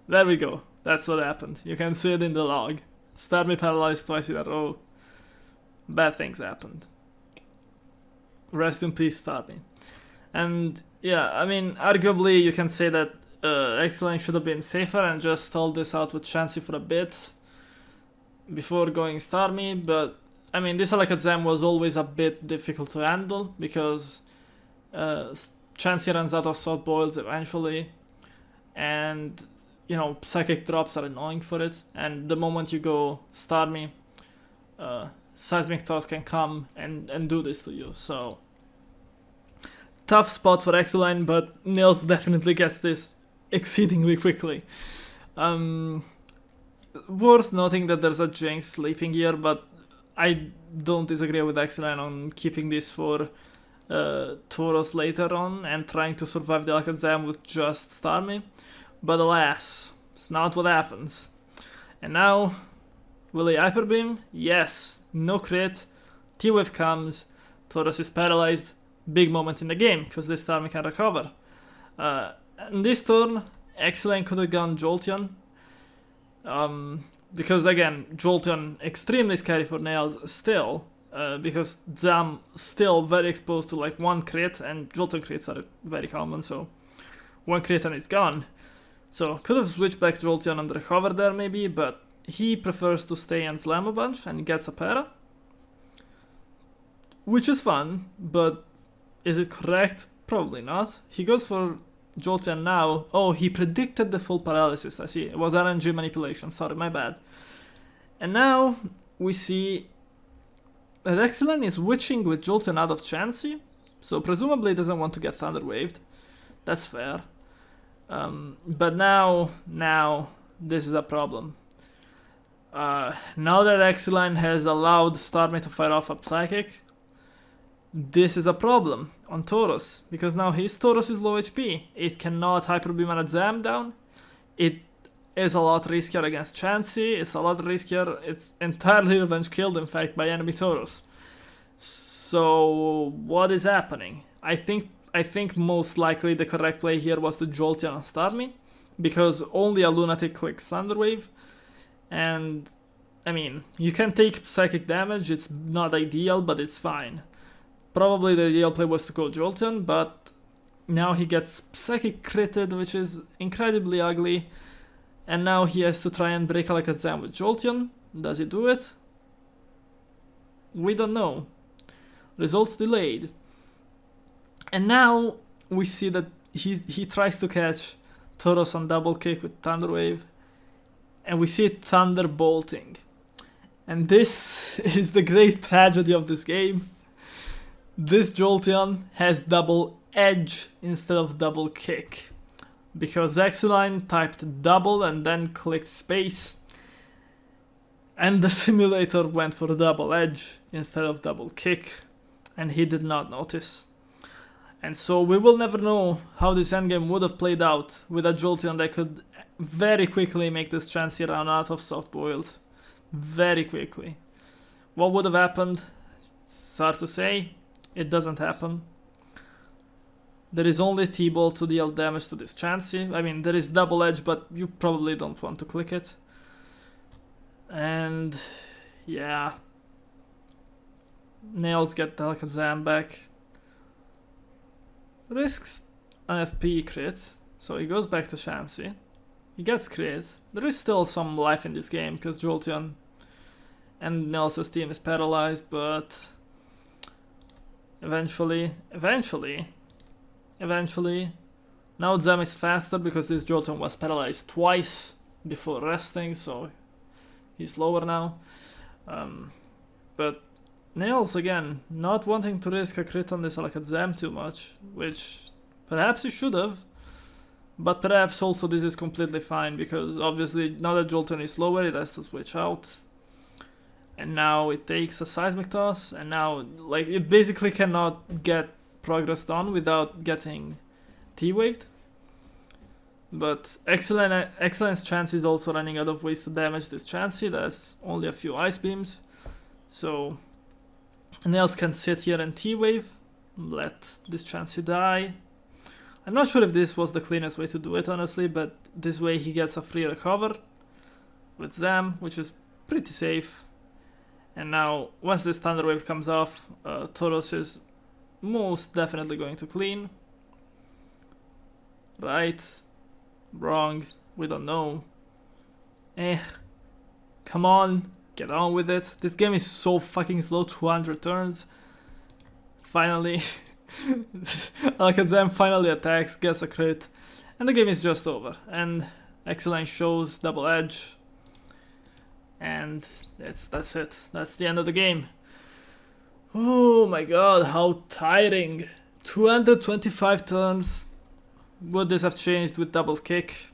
There we go. That's what happened. You can see it in the log. Starmie paralyzed twice in a row. Bad things happened. Rest in peace, Starmie. And yeah, I mean, arguably you can say that Exiline should have been safer and just stalled this out with Chansey for a bit before going Starmie, but I mean, this like a Zam was always a bit difficult to handle, because Chansey runs out of soft boils eventually, and you know, psychic drops are annoying for it, and the moment you go Starmie, Seismic Toss can come and do this to you, so tough spot for Exiline, but Nails definitely gets this exceedingly quickly. Worth noting that there's a Jinx sleeping here, but I don't disagree with Exiline on keeping this for Tauros later on and trying to survive the Alakazam with just Starmie. But alas, it's not what happens. And now, will he Hyper Beam? Yes. No crit. T-Wave comes. Tauros is paralyzed. Big moment in the game, because this Starmie can recover. In this turn, Exiline could have gone Jolteon. Because again, Jolteon extremely scary for Nails still. Because Zam still very exposed to like 1 crit, and Jolteon crits are very common, so 1 crit and it's gone. So could have switched back Jolteon and recovered there maybe, but he prefers to stay and slam a bunch and gets a para. Which is fun, but is it correct? Probably not. He goes for Jolteon now. Oh, he predicted the full paralysis, I see. It was RNG manipulation, sorry, my bad. And now we see that Exiline is witching with Jolteon out of Chansey, so presumably doesn't want to get Thunder Waved. That's fair. But now this is a problem. Now that Exiline has allowed Starmie to fire off a Psychic, this is a problem on Tauros, because now his Tauros is low HP. It cannot Hyper Beam a Zam down. It is a lot riskier against Chansey. It's a lot riskier. It's entirely revenge killed, in fact, by enemy Tauros. So what is happening? I think most likely the correct play here was to Jolteon on Starmie, because only a Lunatic clicks Thunder Wave, and I mean, you can take psychic damage, it's not ideal, but it's fine. Probably the ideal play was to go Jolteon, but now he gets Psychic critted, which is incredibly ugly. And now he has to try and break Alakazam with Jolteon. Does he do it? We don't know. Results delayed. And now we see that he tries to catch Tauros on double kick with Thunder Wave. And we see it thunderbolting. And this is the great tragedy of this game. This Jolteon has double edge instead of double kick. Because Exiline typed double and then clicked space. And the simulator went for double edge instead of double kick. And he did not notice. And so we will never know how this endgame would have played out with a Jolteon that could very quickly make this Chansey run out of soft boils. Very quickly. What would have happened? It's hard to say. It doesn't happen. There is only T-Ball to deal damage to this Chansey. I mean, there is double edge, but you probably don't want to click it. And yeah. Nails get the Alakazam back. Risks an FP crit, so he goes back to Chansey. He gets crit. There is still some life in this game because Jolteon and Nails' team is paralyzed, but eventually, now Zam is faster because this Jolteon was paralyzed twice before resting, so he's lower now. But Nails, again, not wanting to risk a crit on this Alakazam too much, which perhaps he should have, but perhaps also this is completely fine, because obviously now that Jolteon is lower, it has to switch out. And now it takes a Seismic Toss, and now like it basically cannot get progress done without getting T-waved. But Excellence Chance is also running out of ways to damage this Chansey. There's only a few Ice Beams. So Nails can sit here and T-wave, let this Chansey die. I'm not sure if this was the cleanest way to do it, honestly, but this way he gets a free recover with Zam, which is pretty safe. And now, once this Thunder Wave comes off, Tauros is most definitely going to clean. Right? Wrong? We don't know. Come on, get on with it. This game is so fucking slow, 200 turns. Finally. Alakazam finally attacks, gets a crit, and the game is just over. And Exiline shows double edge. And that's it. That's the end of the game. Oh my god, how tiring. 225 turns. Would this have changed with double kick?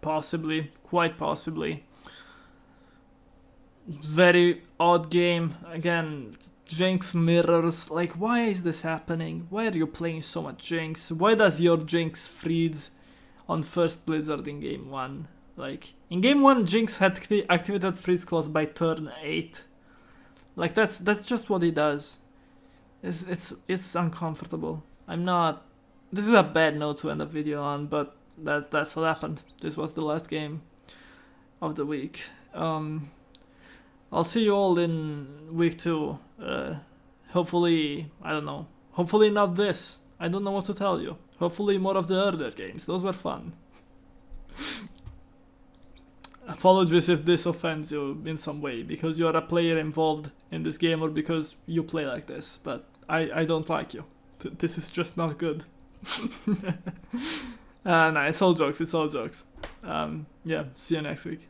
Possibly, quite possibly. Very odd game. Again, Jinx mirrors. Like, why is this happening? Why are you playing so much Jinx? Why does your Jinx freeze on first Blizzard in game 1? Like, in game 1, Jinx had activated Freeze Claws by turn 8. Like, that's just what he does. It's uncomfortable. I'm not... This is a bad note to end the video on, but that's what happened. This was the last game of the week. I'll see you all in week 2. Hopefully, I don't know. Hopefully not this. I don't know what to tell you. Hopefully more of the earlier games. Those were fun. Apologies if this offends you in some way, because you're a player involved in this game or because you play like this, but I don't like you. This is just not good. Nah, it's all jokes, Yeah, see you next week.